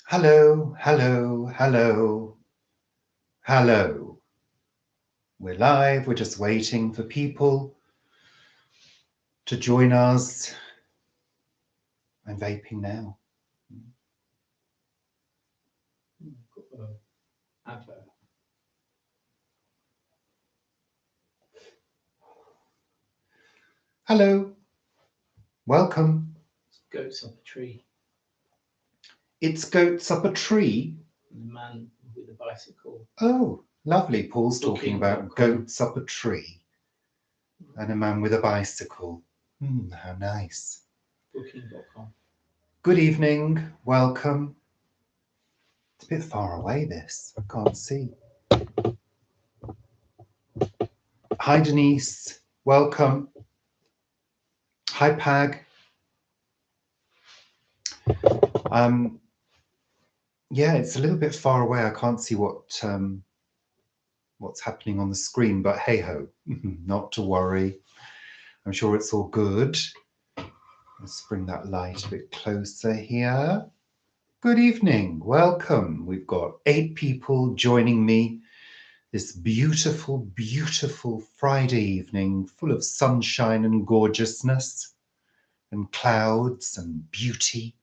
Hello, hello, hello, hello. We're live. We're just waiting for people to join us. I'm vaping now. Hello, welcome. Goats up a tree. It's goats up a tree. The man with a bicycle. Oh, lovely. Paul's talking about Booking.com. goats up a tree and a man with a bicycle. How nice. Booking.com. Good evening. Welcome. It's a bit far away, this. I can't see. Hi, Denise. Welcome. Hi, Pag. Yeah, it's a little bit far away. I can't see what's happening on the screen, but hey ho, not to worry. I'm sure it's all good. Let's bring that light a bit closer here. Good evening, welcome. We've got 8 people joining me this beautiful, beautiful Friday evening, full of sunshine and gorgeousness and clouds and beauty.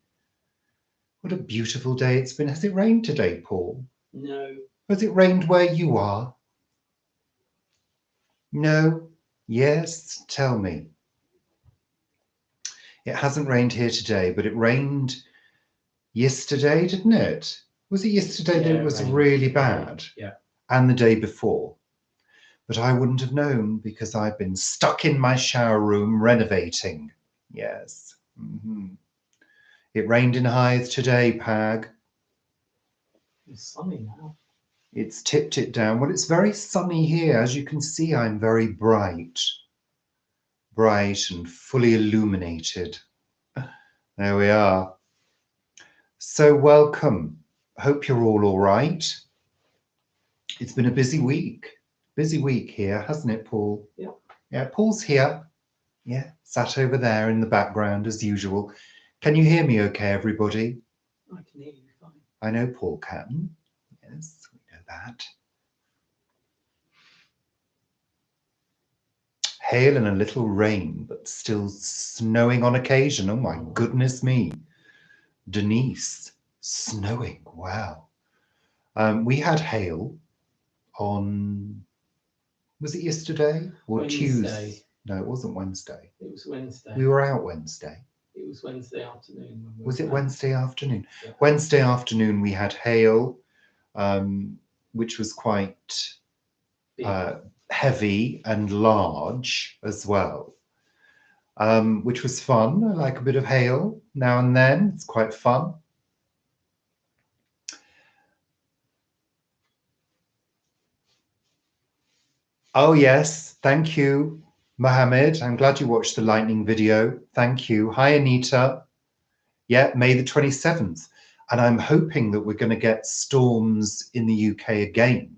What a beautiful day it's been. Has it rained today, Paul? No. Has it rained where you are? No? Yes? Tell me. It hasn't rained here today, but it rained yesterday, didn't it? Was it yesterday that it was really bad? Yeah. And the day before? But I wouldn't have known because I've been stuck in my shower room renovating. Yes. It rained in Hythe today, Pag. It's sunny now. It's tipped it down. Well, it's very sunny here. As you can see, I'm very bright and fully illuminated. There we are. So welcome. Hope you're all right. It's been a busy week. Busy week here, hasn't it, Paul? Yeah. Yeah, Paul's here. Yeah, sat over there in the background as usual. Can you hear me okay, everybody? I can hear you fine. I know Paul can. Yes, we know that. Hail and a little rain, but still snowing on occasion. Oh my goodness me. Denise, snowing. Wow. We had hail on, was it yesterday or Wednesday. Tuesday? No, it wasn't Wednesday. It was Wednesday. We were out Wednesday. It was Wednesday afternoon. When Was it Wednesday afternoon? Yeah. Wednesday afternoon we had hail, which was quite heavy and large as well, which was fun. I like a bit of hail now and then. It's quite fun. Oh, yes. Thank you, Mohammed. I'm glad you watched the lightning video. Thank you. Hi, Anita. Yeah, May the 27th. And I'm hoping that we're going to get storms in the UK again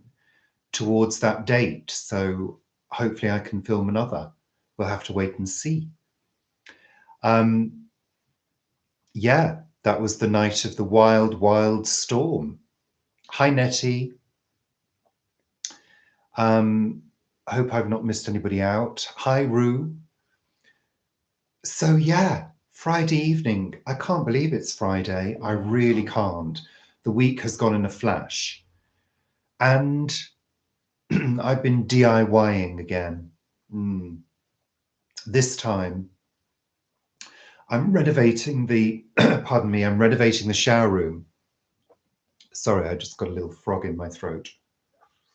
towards that date. So hopefully I can film another. We'll have to wait and see. Yeah, that was the night of the wild, wild storm. Hi, Nettie. I hope I've not missed anybody out. Hi, Rue. So yeah, Friday evening. I can't believe it's Friday. I really can't. The week has gone in a flash. And I've been DIYing again. This time, I'm renovating the, pardon me, I'm renovating the shower room. Sorry, I just got a little frog in my throat.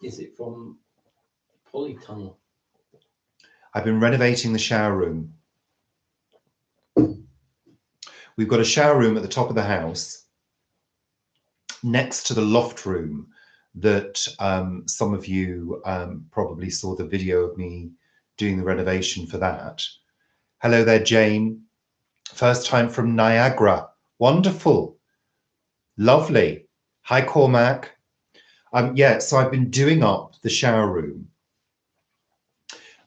Is it from Polytunnel? I've been renovating the shower room. We've got a shower room at the top of the house next to the loft room that some of you probably saw the video of me doing the renovation for that. Hello there, Jane. First time from Niagara. Wonderful. Lovely. Hi, Cormac. Yeah, so I've been doing up the shower room.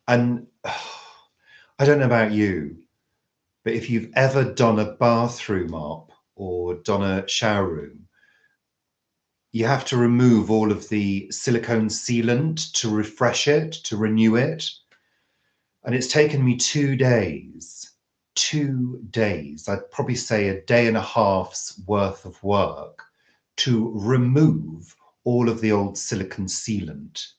And I don't know about you, but if you've ever done a bathroom up or done a shower room, you have to remove all of the silicone sealant to refresh it, to renew it. And it's taken me 2 days. 2 days. I'd probably say a day and a half's worth of work to remove all of the old silicone sealant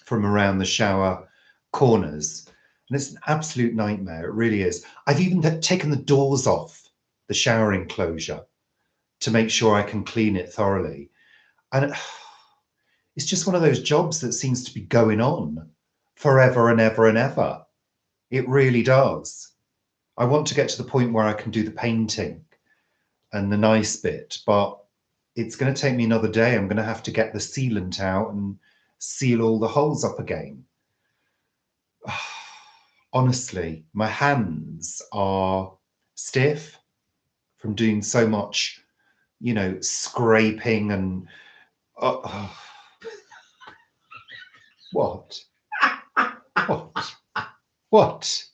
from around the shower corners. And it's an absolute nightmare. It really is. I've even taken the doors off the shower enclosure to make sure I can clean it thoroughly. And it's just one of those jobs that seems to be going on forever and ever and ever. It really does. I want to get to the point where I can do the painting and the nice bit, but it's going to take me another day. I'm going to have to get the sealant out and seal all the holes up again. Honestly, my hands are stiff from doing so much, you know, scraping and what? What?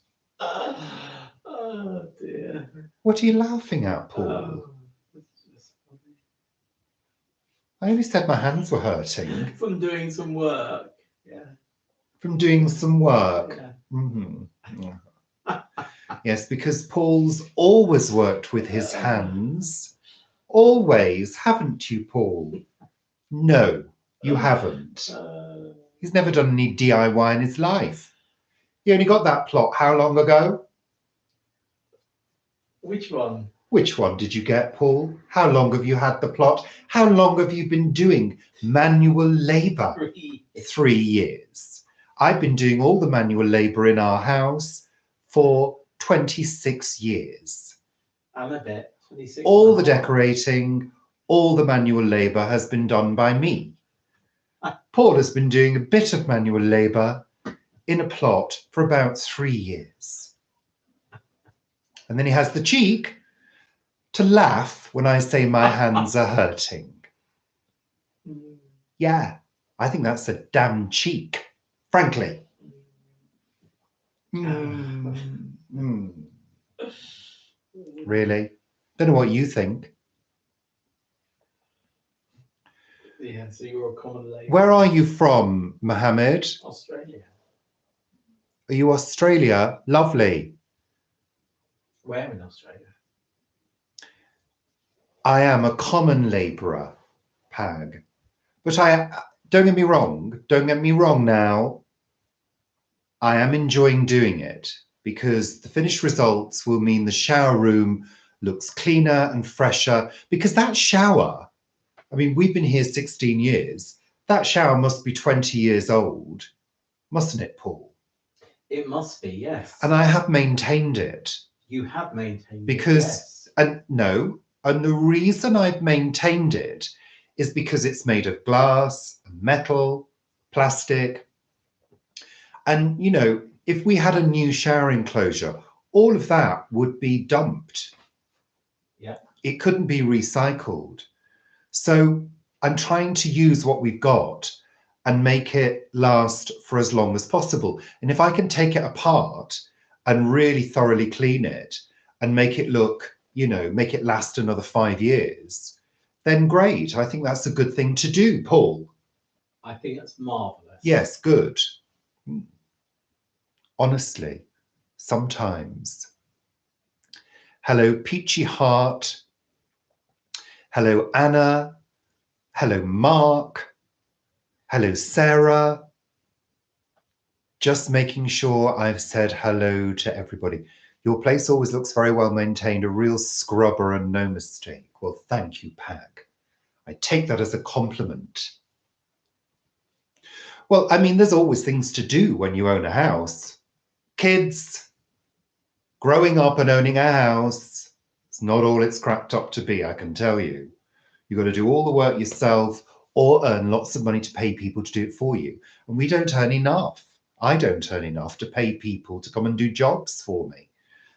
Oh dear. What are you laughing at, Paul? Oh, it's just funny. I only said my hands were hurting. From doing some work. Yeah. From doing some work. Yeah. Mm-hmm. Yeah. Yes, because Paul's always worked with his hands. Always, haven't you, Paul? No, you haven't. He's never done any DIY in his life. He only got that plot how long ago? Which one? Which one did you get, Paul? How long have you had the plot? How long have you been doing manual labour? 3 years. I've been doing all the manual labour in our house for 26 years. And a bit. 26. All the decorating, all the manual labour has been done by me. Paul has been doing a bit of manual labour in a plot for about 3 years. And then he has the cheek to laugh when I say my hands are hurting. Yeah, I think that's a damn cheek, frankly. Really? Don't know what you think. Yeah, so you're a common lady. Where are you from, Mohammed? Australia. Are you Australia? Lovely. Where in Australia? I am a common labourer, Pag. But don't get me wrong now. I am enjoying doing it because the finished results will mean the shower room looks cleaner and fresher, because that shower, I mean, we've been here 16 years. That shower must be 20 years old, mustn't it, Paul? It must be, yes. And I have maintained it. You have maintained because, it, yes. And the reason I've maintained it is because it's made of glass, metal, plastic. And, you know, if we had a new shower enclosure, all of that would be dumped. Yeah. It couldn't be recycled. So I'm trying to use what we've got and make it last for as long as possible. And if I can take it apart and really thoroughly clean it and make it look, you know, make it last another 5 years, then great. I think that's a good thing to do, Paul. I think that's marvellous. Yes, good. Honestly, sometimes. Hello, Peachy Heart. Hello, Anna. Hello, Mark. Hello, Sarah. Just making sure I've said hello to everybody. Your place always looks very well maintained, a real scrubber and no mistake. Well, thank you, Pag. I take that as a compliment. Well, I mean, there's always things to do when you own a house. Kids, growing up and owning a house, it's not all it's cracked up to be, I can tell you. You've got to do all the work yourself or earn lots of money to pay people to do it for you. And we don't earn enough. I don't earn enough to pay people to come and do jobs for me.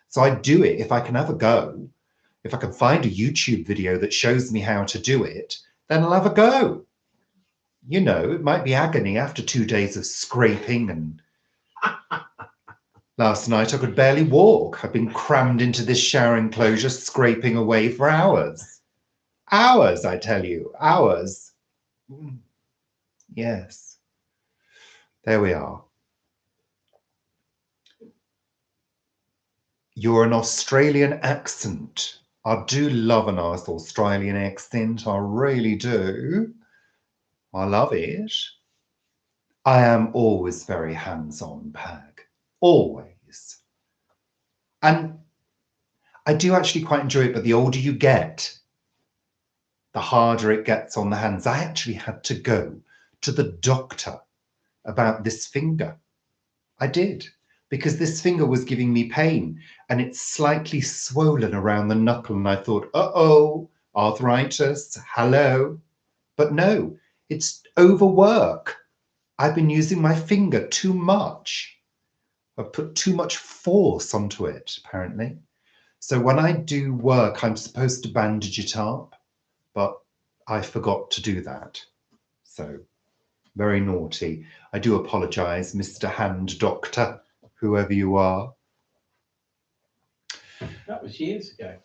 So I do it if I can have a go. If I can find a YouTube video that shows me how to do it, then I'll have a go. You know, it might be agony after 2 days of scraping, and last night I could barely walk. I've been crammed into this shower enclosure, scraping away for hours. Hours, I tell you, hours. Yes. There we are. You're an Australian accent. I do love a nice Australian accent. I really do. I love it. I am always very hands-on, Pag. Always. And I do actually quite enjoy it, but the older you get, the harder it gets on the hands. I actually had to go to the doctor about this finger. I did, because this finger was giving me pain and it's slightly swollen around the knuckle. And I thought, uh-oh, arthritis, hello. But no, it's overwork. I've been using my finger too much. I've put too much force onto it, apparently. So when I do work, I'm supposed to bandage it up, but I forgot to do that. So very naughty. I do apologise, Mr. Hand Doctor, whoever you are. That was years ago.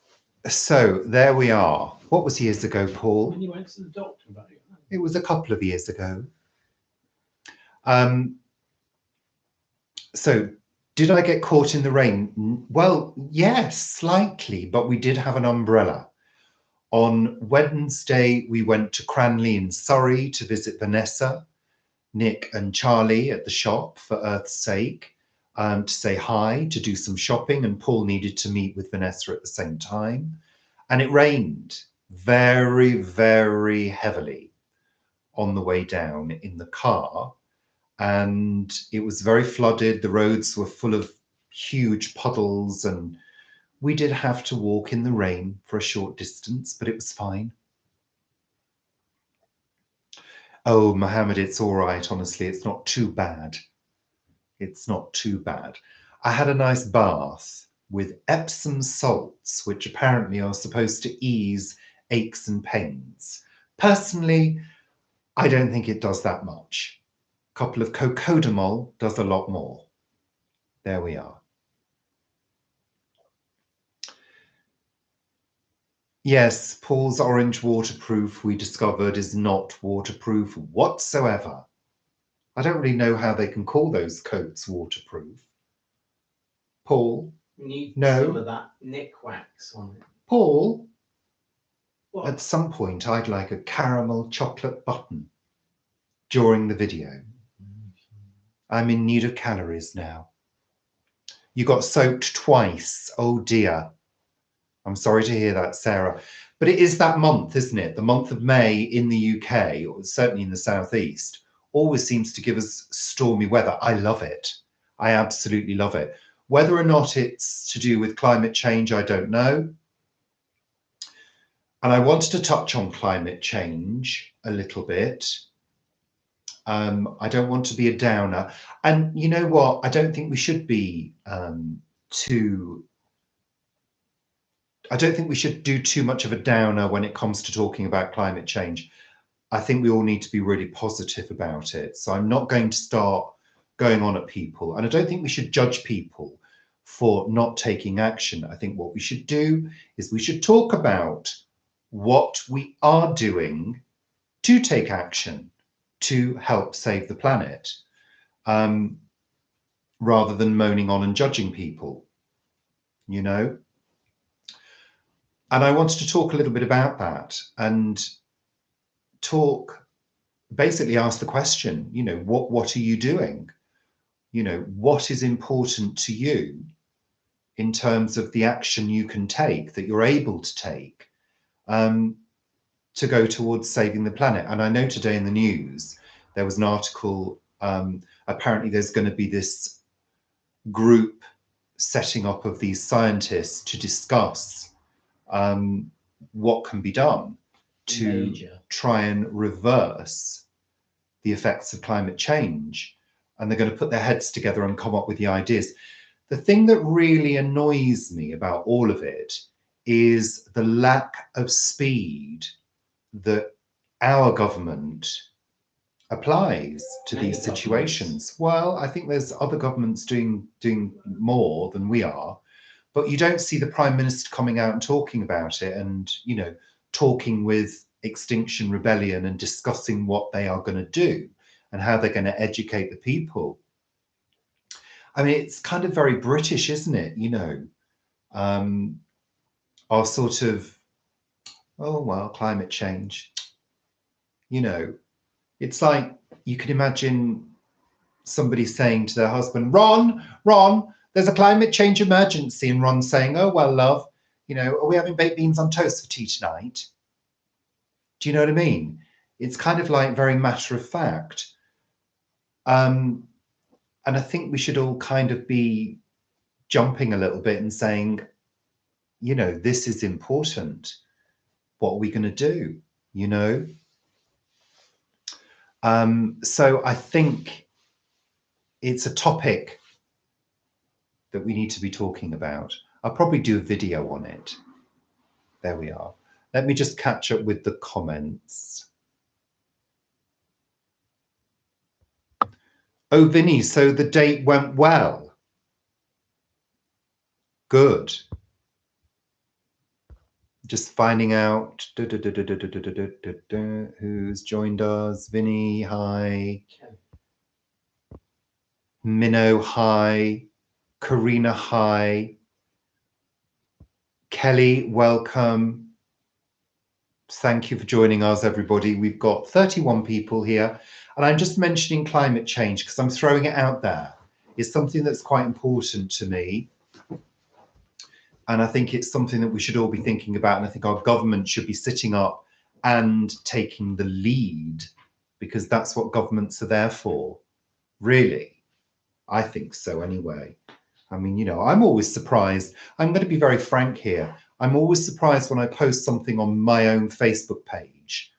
So there we are. What was years ago, Paul? When you went to the doctor about it. It was a couple of years ago. So did I get caught in the rain? Well, yes, slightly, but we did have an umbrella. On Wednesday, we went to Cranley in Surrey to visit Vanessa, Nick and Charlie at the shop for Earth's sake, to say hi, to do some shopping, and Paul needed to meet with Vanessa at the same time. And it rained very, very heavily on the way down in the car. And it was very flooded. The roads were full of huge puddles, and we did have to walk in the rain for a short distance, but it was fine. Oh, Mohammed, it's all right. Honestly, it's not too bad. It's not too bad. I had a nice bath with Epsom salts, which apparently are supposed to ease aches and pains. Personally, I don't think it does that much. A couple of cocodamol does a lot more. There we are. Yes, Paul's orange waterproof, we discovered, is not waterproof whatsoever. I don't really know how they can call those coats waterproof. Paul? You need No. some of that nick wax on it. Paul? What? At some point, I'd like a caramel chocolate button during the video. I'm in need of calories now. You got soaked twice. Oh dear. I'm sorry to hear that, Sarah. But it is that month, isn't it? The month of May in the UK, or certainly in the southeast, always seems to give us stormy weather. I love it. I absolutely love it. Whether or not it's to do with climate change, I don't know. And I wanted to touch on climate change a little bit. I don't want to be a downer. And you know what? I don't think we should be I don't think we should do too much of a downer when it comes to talking about climate change. I think we all need to be really positive about it. So I'm not going to start going on at people. And I don't think we should judge people for not taking action. I think what we should do is we should talk about what we are doing to take action to help save the planet, rather than moaning on and judging people, you know? And I wanted to talk a little bit about that and basically ask the question, you know, what are you doing? You know, what is important to you in terms of the action you can take, that you're able to take, to go towards saving the planet? And I know today in the news, there was an article, apparently there's going to be this group setting up of these scientists to discuss what can be done to try and reverse the effects of climate change. And they're going to put their heads together and come up with the ideas. The thing that really annoys me about all of it is the lack of speed that our government applies to these situations. Well, I think there's other governments doing more than we are, but you don't see the Prime Minister coming out and talking about it, and, you know, talking with Extinction Rebellion and discussing what they are going to do and how they're going to educate the people. I mean, it's kind of very British, isn't it? You know, our sort of, oh, well, climate change. You know, it's like you could imagine somebody saying to their husband, Ron, there's a climate change emergency. And Ron saying, oh, well, love, you know, are we having baked beans on toast for tea tonight? Do you know what I mean? It's kind of like very matter of fact. And I think we should all kind of be jumping a little bit and saying, you know, this is important. What are we going to do? You know? So I think it's a topic that we need to be talking about. I'll probably do a video on it. There we are. Let me just catch up with the comments. Oh, Vinny, so the date went well. Good. Just finding out who's joined us. Vinny, hi. Minnow, hi. Karina, hi. Kelly, welcome. Thank you for joining us, everybody. We've got 31 people here. And I'm just mentioning climate change because I'm throwing it out there. It's something that's quite important to me. And I think it's something that we should all be thinking about. And I think our government should be sitting up and taking the lead, because that's what governments are there for. Really, I think so anyway. I mean, you know, I'm always surprised. I'm going to be very frank here. I'm always surprised when I post something on my own Facebook page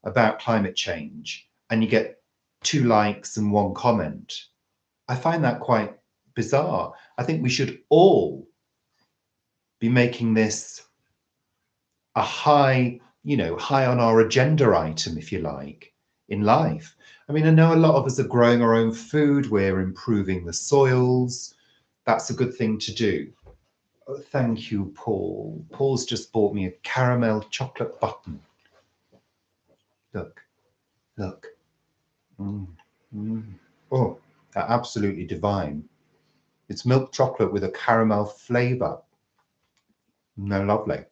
about climate change and you get 2 likes and 1 comment. I find that quite bizarre. I think we should all be making this a high, you know, high on our agenda item, if you like, in life. I mean, I know a lot of us are growing our own food. We're improving the soils. That's a good thing to do. Oh, thank you, Paul. Paul's just bought me a caramel chocolate button. Look, look. Oh, they're absolutely divine. It's milk chocolate with a caramel flavour. No, lovely.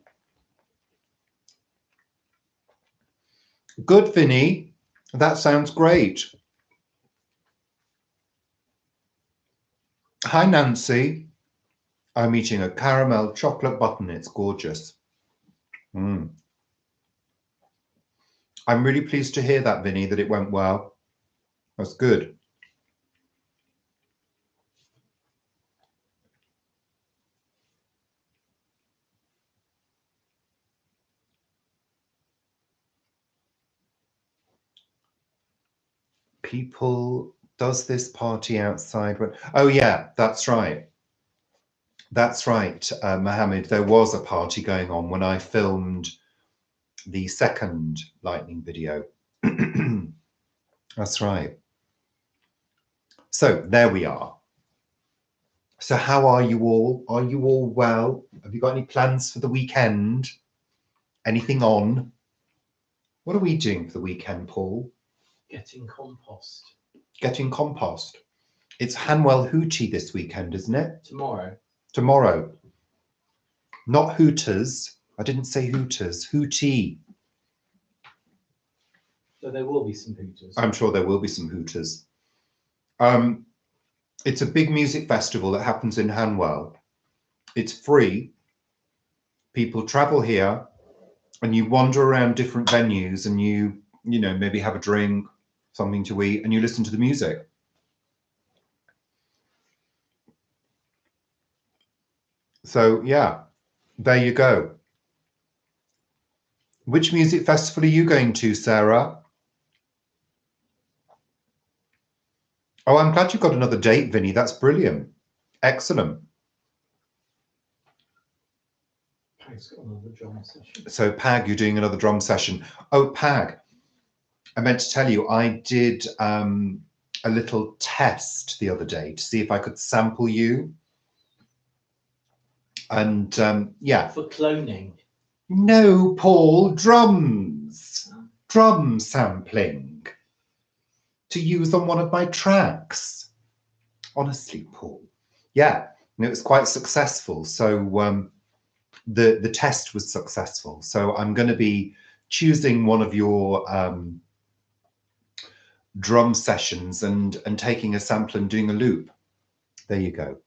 Good, Vinny. That sounds great. Hi, Nancy. I'm eating a caramel chocolate button. It's gorgeous. I'm really pleased to hear that, Vinny, that it went well. That's good. People, does this party outside? Oh, yeah, that's right. That's right, Mohammed. There was a party going on when I filmed the second lightning video. That's right. So there we are. So how are you all? Are you all well? Have you got any plans for the weekend? Anything on? What are we doing for the weekend, Paul? Getting compost. Getting compost. It's Hanwell Hootie this weekend, isn't it? Tomorrow. Tomorrow. Not Hooters. I didn't say Hooters. Hootie. So there will be some Hooters. I'm sure there will be some Hooters. It's a big music festival that happens in Hanwell. It's free. People travel here and you wander around different venues and you know, maybe have a drink, something to eat, and you listen to the music. So yeah, there you go. Which music festival are you going to, Sarah? Oh, I'm glad you got another date, Vinny. That's brilliant. Excellent. Pag's got another drum session. So Pag, you're doing another drum session. Oh, Pag, I meant to tell you, I did a little test the other day to see if I could sample you. And yeah. For cloning. No, Paul, drums. Drum sampling. To use on one of my tracks. Honestly, Paul. Yeah, and it was quite successful. So the test was successful. So I'm going to be choosing one of your drum sessions and taking a sample and doing a loop. There you go.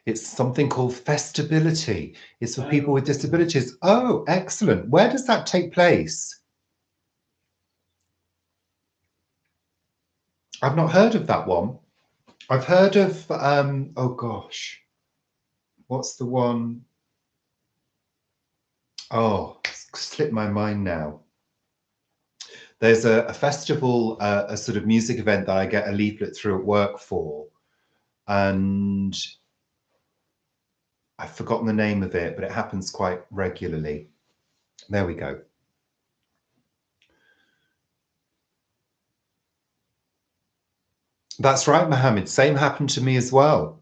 It's something called Festability. It's for people with disabilities. Oh, excellent. Where does that take place? I've not heard of that one. I've heard of, oh gosh, what's the one? Oh, it's slipped my mind now. There's a festival, a sort of music event that I get a leaflet through at work for. And I've forgotten the name of it, but it happens quite regularly. There we go. That's right, Mohammed. Same happened to me as well.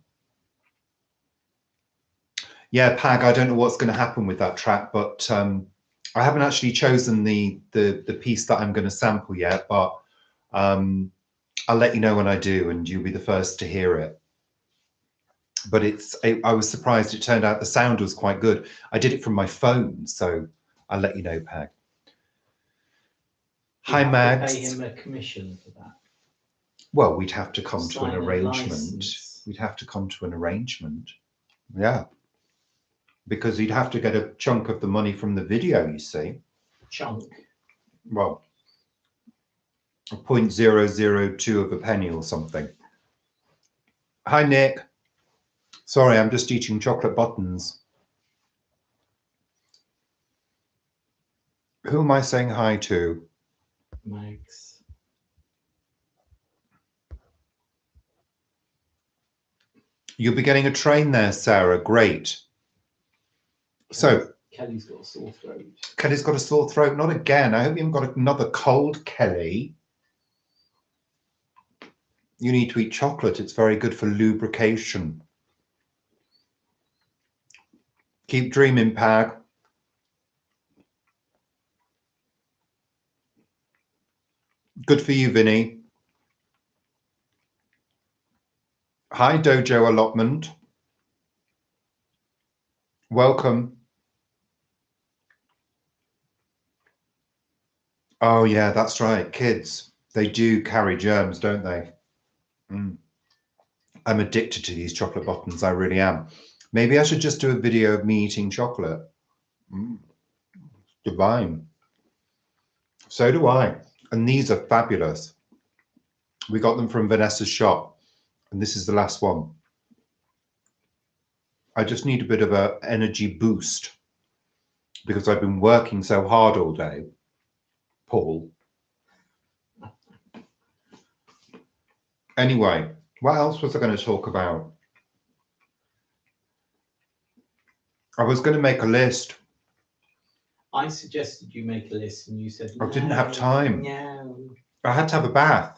Yeah, Pag, I don't know what's going to happen with that track, but I haven't actually chosen the piece that I'm going to sample yet, but I'll let you know when I do, and you'll be the first to hear it. But I was surprised. It turned out the sound was quite good. I did it from my phone, so I'll let you know, Pag. Hi, Max. Pay him a commission for that. Well, we'd have to come to Sign an a arrangement. license. We'd have to come to an arrangement. Yeah. Because he'd have to get a chunk of the money from the video, you see. Chunk. Well, 0.002 of a penny or something. Hi, Nick. Sorry, I'm just eating chocolate buttons. Who am I saying hi to? Max. You'll be getting a train there, Sarah. Great. So Kelly's got a sore throat. Kelly's got a sore throat. Not again. I hope you haven't got another cold, Kelly. You need to eat chocolate. It's very good for lubrication. Keep dreaming, Pag. Good for you, Vinny. Hi, Dojo Allotment. Welcome. Oh, yeah, that's right. Kids, they do carry germs, don't they? Mm. I'm addicted to these chocolate buttons. I really am. Maybe I should just do a video of me eating chocolate. Mm. Divine. So do I. And these are fabulous. We got them from Vanessa's shop. And this is the last one. I just need a bit of an energy boost because I've been working so hard all day. Paul. Anyway, what else was I going to talk about? I was going to make a list. I suggested you make a list and you said, I didn't have time. No. I had to have a bath.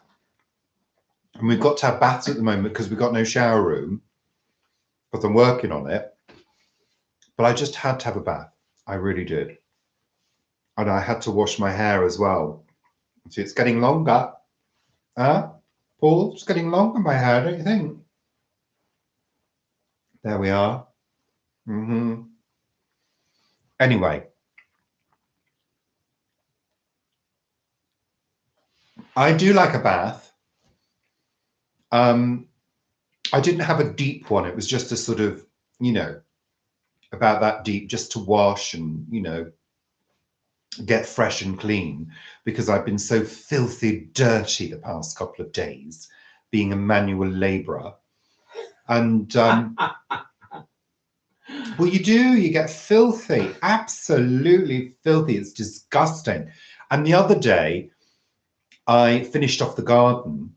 And we've got to have baths at the moment because we've got no shower room. Because I'm working on it. But I just had to have a bath. I really did. And I had to wash my hair as well. See, it's getting longer. Huh? Paul, it's getting longer, my hair, don't you think? There we are. Anyway. I do like a bath. I didn't have a deep one. It was just a sort of, about that deep, just to wash and, get fresh and clean, because I've been so filthy dirty the past couple of days being a manual labourer. And well, you get filthy, absolutely filthy. It's disgusting. And the other day I finished off the garden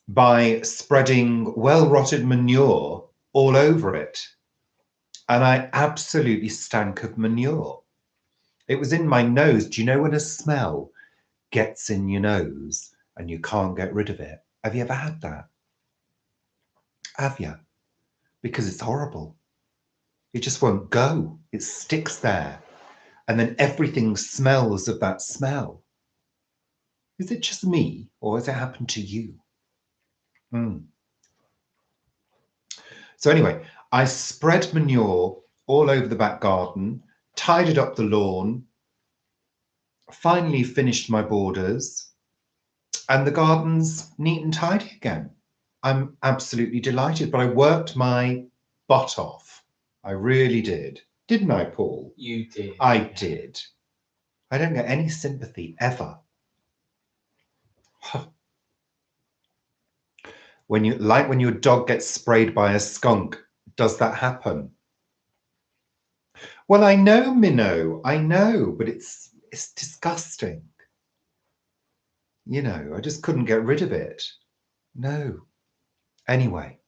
by spreading well-rotted manure all over it. And I absolutely stank of manure. It was in my nose. Do you know when a smell gets in your nose and you can't get rid of it? Have you ever had that? Have you? Because it's horrible. It just won't go. It sticks there. And then everything smells of that smell. Is it just me, or has it happened to you? So anyway, I spread manure all over the back garden, tidied up the lawn, finally finished my borders, and the garden's neat and tidy again. I'm absolutely delighted, but I worked my butt off. I really did. Didn't I, Paul? You did. I did. I don't get any sympathy ever. When your dog gets sprayed by a skunk, does that happen? Well, I know, Minnow, I know, but it's disgusting. You know, I just couldn't get rid of it. No. Anyway.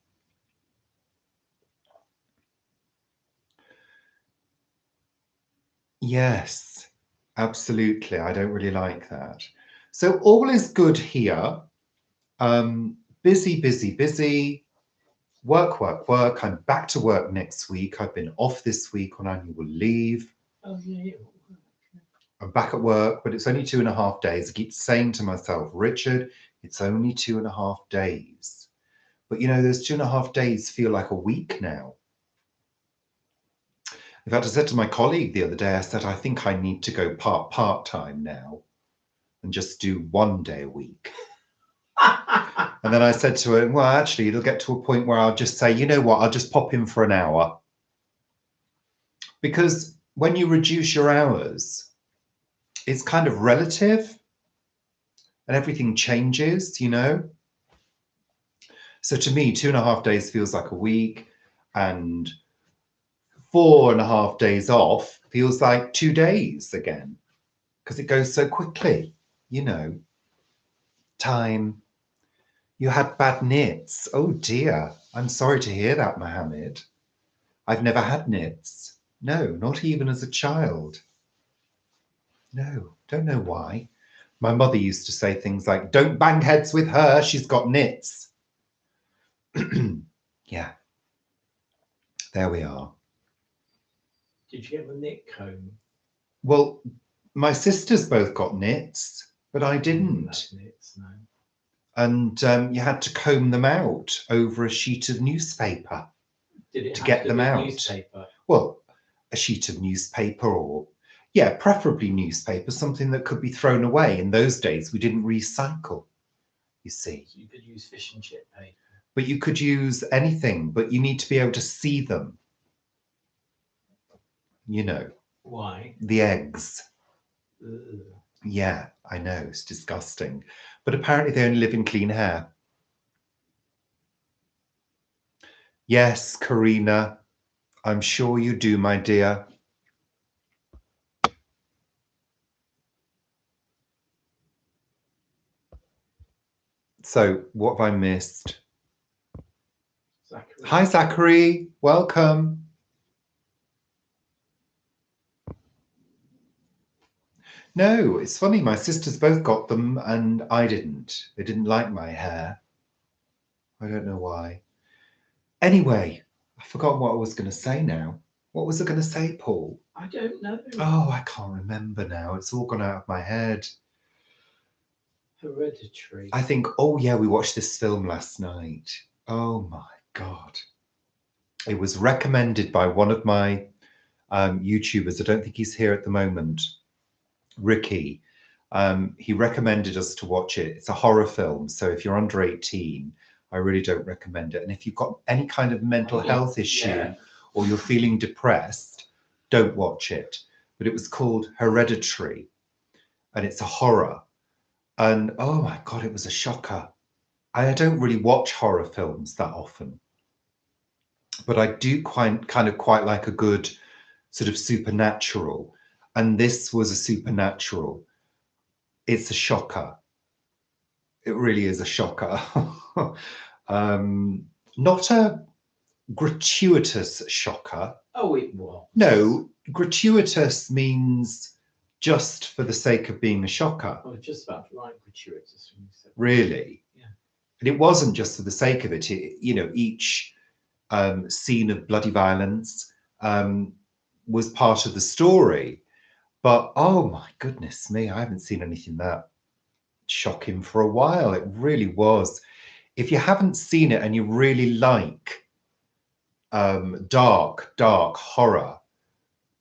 Yes, absolutely. I don't really like that. So all is good here. Busy, busy, busy. Work, work, work. I'm back to work next week. I've been off this week on annual leave. Oh, yeah. I'm back at work, but it's only 2.5 days. I keep saying to myself, Richard, it's only 2.5 days. But you know, those 2.5 days feel like a week now. In fact, I said to my colleague the other day, I said, I think I need to go part-time now and just do 1 day a week. And then I said to her, well, actually, it'll get to a point where I'll just say, you know what, I'll just pop in for an hour. Because when you reduce your hours, it's kind of relative and everything changes, you know. So to me, 2.5 days feels like a week, and 4.5 days off feels like 2 days again, because it goes so quickly, you know. Time. You had bad nits. Oh dear. I'm sorry to hear that, Mohammed. I've never had nits. No, not even as a child. No, don't know why. My mother used to say things like, don't bang heads with her, she's got nits. Yeah. There we are. Did you get the nit comb? Well, my sisters both got nits, but I didn't. Nits, no. And you had to comb them out over a sheet of newspaper Did it to have get to them be out. Newspaper? Well, a sheet of newspaper, or yeah, preferably newspaper, something that could be thrown away. In those days, we didn't recycle, you see. So you could use fish and chip paper. But you could use anything, but you need to be able to see them. You know. Why? The eggs. Ugh. Yeah, I know, it's disgusting. But apparently they only live in clean hair. Yes, Karina, I'm sure you do, my dear. So, what have I missed? Zachary. Hi, Zachary. Welcome. No, it's funny. My sisters both got them and I didn't. They didn't like my hair. I don't know why. Anyway, I've forgotten what I was going to say now. What was I going to say, Paul? I don't know. Oh, I can't remember now. It's all gone out of my head. Hereditary. I think, oh yeah, we watched this film last night. Oh my God. It was recommended by one of my YouTubers. I don't think he's here at the moment. Ricky. He recommended us to watch it. It's a horror film. So if you're under 18, I really don't recommend it. And if you've got any kind of mental health issue or you're feeling depressed, don't watch it. But it was called Hereditary and it's a horror. And oh my God, it was a shocker. I don't really watch horror films that often, but I do quite like a good sort of supernatural. And this was a supernatural. It's a shocker. It really is a shocker. Not a gratuitous shocker. Oh, it was. No, gratuitous means just for the sake of being a shocker. I was just about to write gratuitous when you said that. Really? Yeah. And it wasn't just for the sake of it. You know, each scene of bloody violence was part of the story. But oh my goodness me, I haven't seen anything that shocking for a while. It really was. If you haven't seen it and you really like dark horror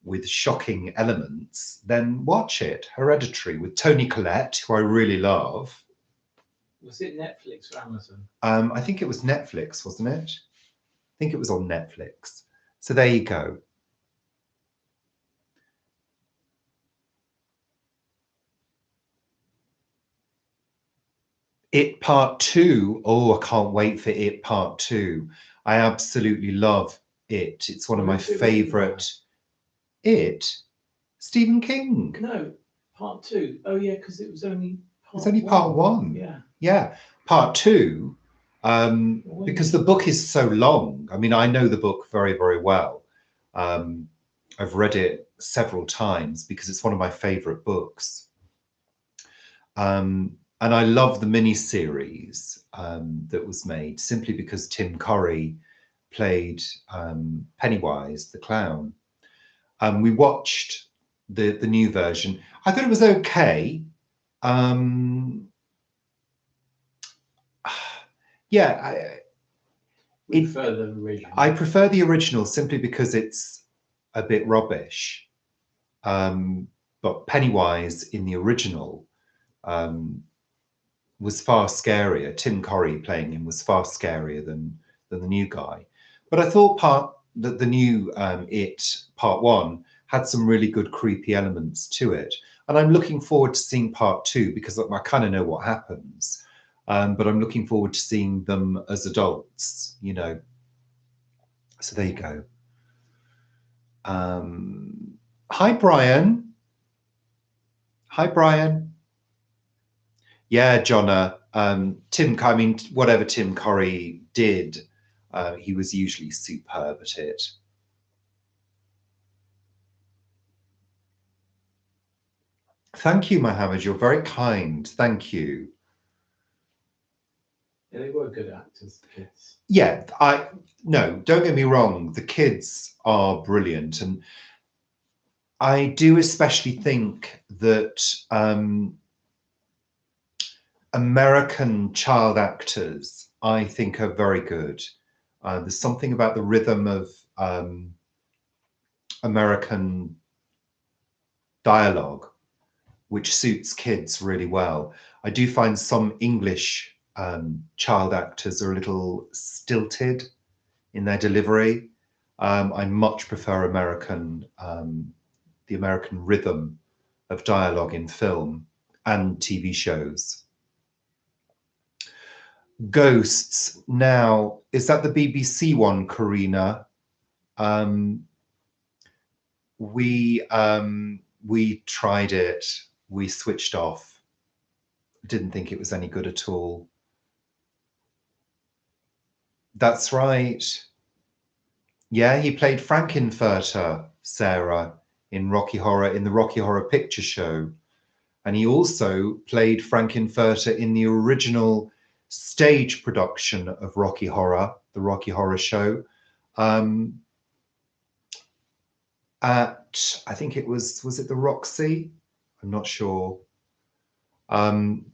with shocking elements, then watch it. Hereditary with Toni Collette, who I really love. Was it Netflix or Amazon? I think it was Netflix, wasn't it? I think it was on Netflix. So there you go. It Part 2. Oh, I can't wait for It Part 2. I absolutely love it. It's one of my favourite. It? Stephen King. No, Part 2. Oh yeah, because it was only Part 1. Yeah. Yeah. Part 2, because the book is so long. I mean, I know the book very, very well. I've read it several times because it's one of my favourite books. And I love the mini-series that was made simply because Tim Curry played Pennywise, the clown. We watched the new version. I thought it was okay. Yeah, I prefer the original simply because it's a bit rubbish. But Pennywise in the original was far scarier. Tim Curry playing him was far scarier than the new guy. But I thought the new It Part 1 had some really good creepy elements to it. And I'm looking forward to seeing Part 2 because I kind of know what happens. But I'm looking forward to seeing them as adults, you know. So there you go. Hi, Brian. Hi, Brian. Yeah, Jonna. I mean, whatever Tim Curry did, he was usually superb at it. Thank you, Mohammed. You're very kind. Thank you. Yeah, they were good actors, the kids. Yeah, no, don't get me wrong. The kids are brilliant. And I do especially think that American child actors, I think, are very good. There's something about the rhythm of American dialogue which suits kids really well. I do find some English child actors are a little stilted in their delivery. I much prefer the American rhythm of dialogue in film and TV shows. Ghosts. Now, is that the BBC one, Karina? We tried it. We switched off. Didn't think it was any good at all. That's right. Yeah, he played Frankenfurter, Sarah, in the Rocky Horror Picture Show. And he also played Frankenfurter in the original stage production of Rocky Horror, the Rocky Horror Show. At, I think it was it the Roxy? I'm not sure.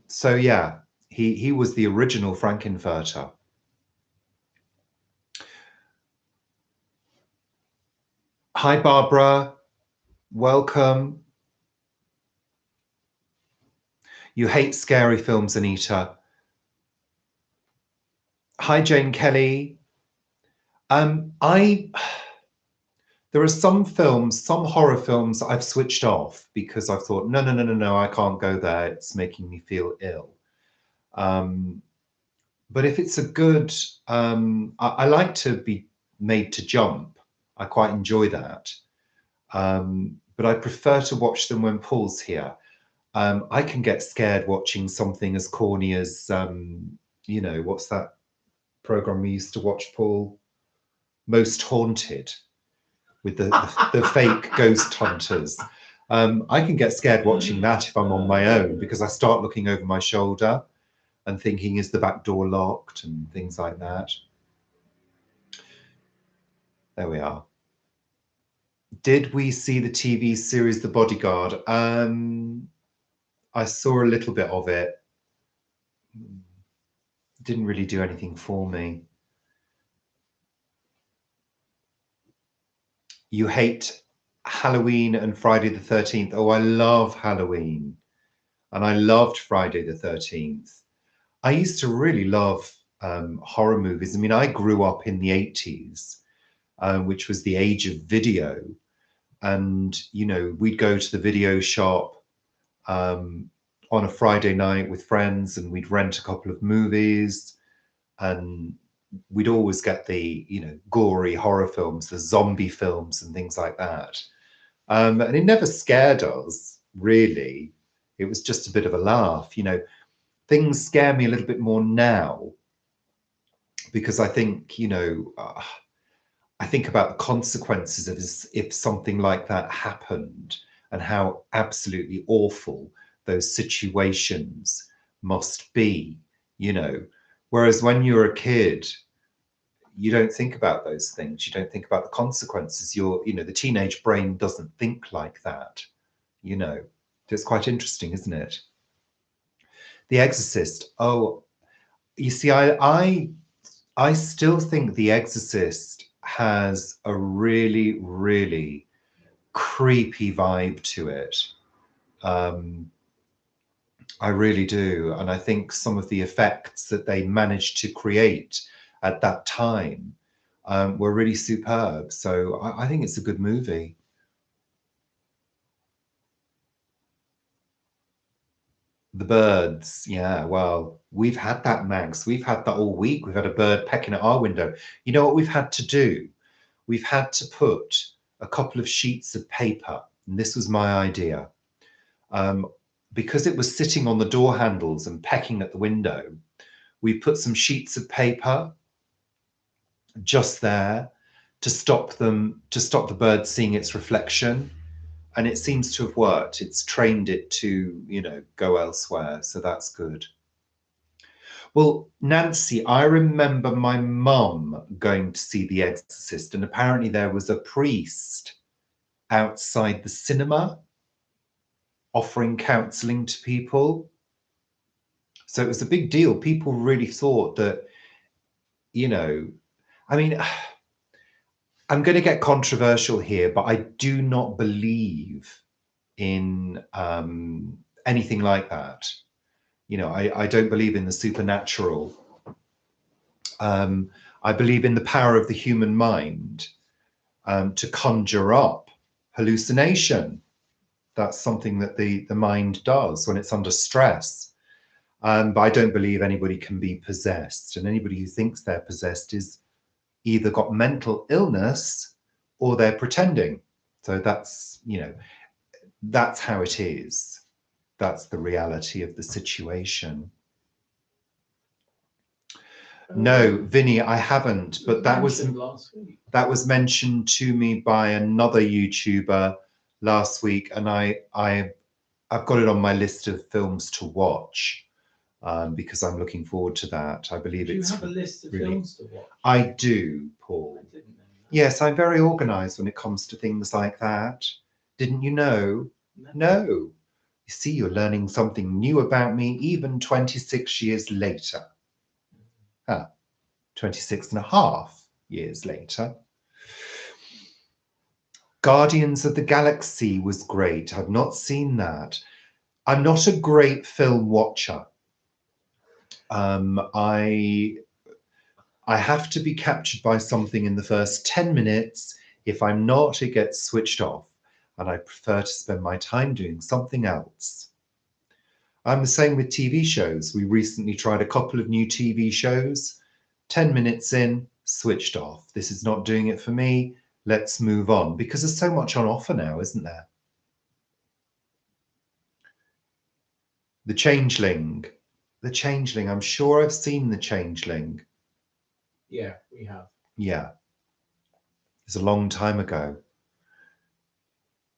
So yeah, he was the original Frankenfurter. Hi, Barbara. Welcome. You hate scary films, Anita. Hi, Jane Kelly. There are some films, some horror films I've switched off because I've thought, no, I can't go there. It's making me feel ill. But if it's a good, I like to be made to jump. I quite enjoy that. But I prefer to watch them when Paul's here. I can get scared watching something as corny as, you know, what's that program we used to watch, Paul? Most Haunted, with the fake ghost hunters. I can get scared watching that if I'm on my own because I start looking over my shoulder and thinking, is the back door locked and things like that. There we are. Did we see the TV series The Bodyguard? I saw a little bit of it. Didn't really do anything for me. You hate Halloween and Friday the 13th. Oh, I love Halloween. And I loved Friday the 13th. I used to really love horror movies. I mean, I grew up in the 80s, which was the age of video. And, you know, we'd go to the video shop on a Friday night with friends, and we'd rent a couple of movies, and we'd always get the, you know, gory horror films, the zombie films and things like that. And it never scared us, really. It was just a bit of a laugh. You know, things scare me a little bit more now because I think, you know, I think about the consequences of if something like that happened and how absolutely awful those situations must be, you know. Whereas when you're a kid, you don't think about those things. You don't think about the consequences. You know, the teenage brain doesn't think like that, you know. It's quite interesting, isn't it? The Exorcist. Oh, you see, I still think The Exorcist has a really, really creepy vibe to it. I really do. And I think some of the effects that they managed to create at that time were really superb. So I think it's a good movie. The birds, yeah, well, we've had that, Max. We've had that all week. We've had a bird pecking at our window. You know what we've had to do? We've had to put a couple of sheets of paper, and this was my idea. Because it was sitting on the door handles and pecking at the window, we put some sheets of paper just there to stop the bird seeing its reflection. And it seems to have worked. It's trained it to, you know, go elsewhere. So that's good. Well, Nancy, I remember my mum going to see The Exorcist, and apparently there was a priest outside the cinema offering counseling to people. So it was a big deal. People really thought that, you know, I mean, I'm going to get controversial here, but I do not believe in anything like that. You know, I don't believe in the supernatural. I believe in the power of the human mind to conjure up hallucination. That's something that the mind does when it's under stress. But I don't believe anybody can be possessed. And anybody who thinks they're possessed is either got mental illness or they're pretending. So that's, you know, that's how it is. That's the reality of the situation. No, Vinny, I haven't, but that was last week. That was mentioned to me by another YouTuber last week, and I've got it on my list of films to watch because I'm looking forward to that. I believe Do you it's have a list of really, films to watch? I do, Paul. I didn't know that. Yes, I'm very organised when it comes to things like that. Didn't you know? No. You see, you're learning something new about me even 26 years later. 26 and a half years later. Guardians of the Galaxy was great. I've not seen that. I'm not a great film watcher. I have to be captured by something in the first 10 minutes. If I'm not, it gets switched off. And I prefer to spend my time doing something else. I'm the same with TV shows. We recently tried a couple of new TV shows. 10 minutes in, switched off. This is not doing it for me. Let's move on. Because there's so much on offer now, isn't there? The Changeling. The Changeling. I'm sure I've seen The Changeling. Yeah, we have. Yeah. It's a long time ago.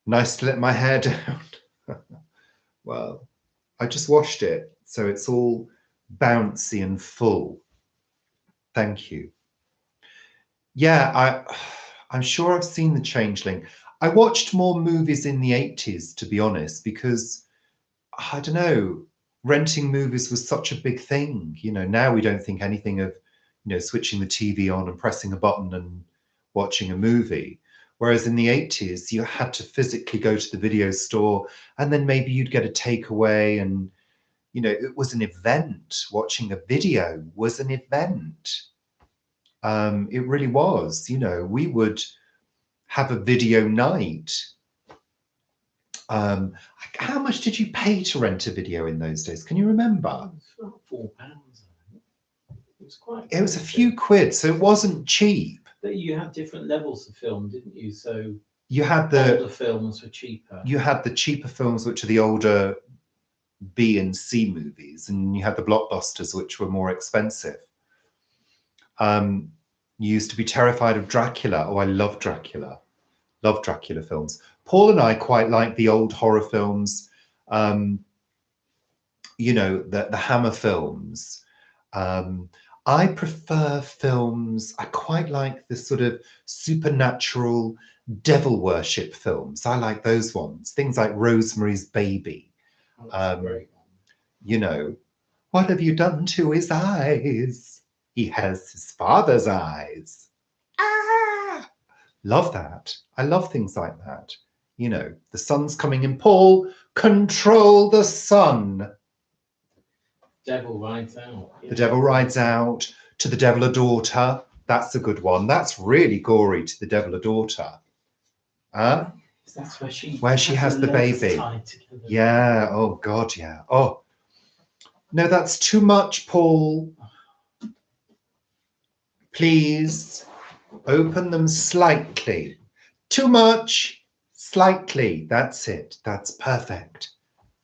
Nice to let my hair down. Well, I just washed it, so it's all bouncy and full. Thank you. Yeah, I'm sure I've seen The Changeling. I watched more movies in the 80s, to be honest, because I don't know, renting movies was such a big thing. You know, now we don't think anything of, you know, switching the TV on and pressing a button and watching a movie. Whereas in the 80s, you had to physically go to the video store, and then maybe you'd get a takeaway, and, you know, it was an event. Watching a video was an event. It really was. You know, we would have a video night. How much did you pay to rent a video in those days? Can you remember? It was about £4. I think. It was quite. It was a few quid, so it wasn't cheap. But you had different levels of film, didn't you? So you had the older films were cheaper. You had the cheaper films, which are the older B and C movies, and you had the blockbusters, which were more expensive. You used to be terrified of Dracula. Oh, I love Dracula. Love Dracula films. Paul and I quite like the old horror films. You know, the Hammer films. I prefer films, I quite like the sort of supernatural devil worship films. I like those ones. Things like Rosemary's Baby. You know, what have you done to his eyes? He has his father's eyes. Ah! Love that. I love things like that. You know, the sun's coming in. Paul, control the sun. Devil Rides Out. Yeah. The Devil Rides Out, To the Devil a Daughter. That's a good one. That's really gory, To the Devil a Daughter. That's where she has the baby. Yeah. Oh, God, yeah. Oh. No, that's too much, Paul. Please open them slightly. Too much. Slightly. That's it. That's perfect.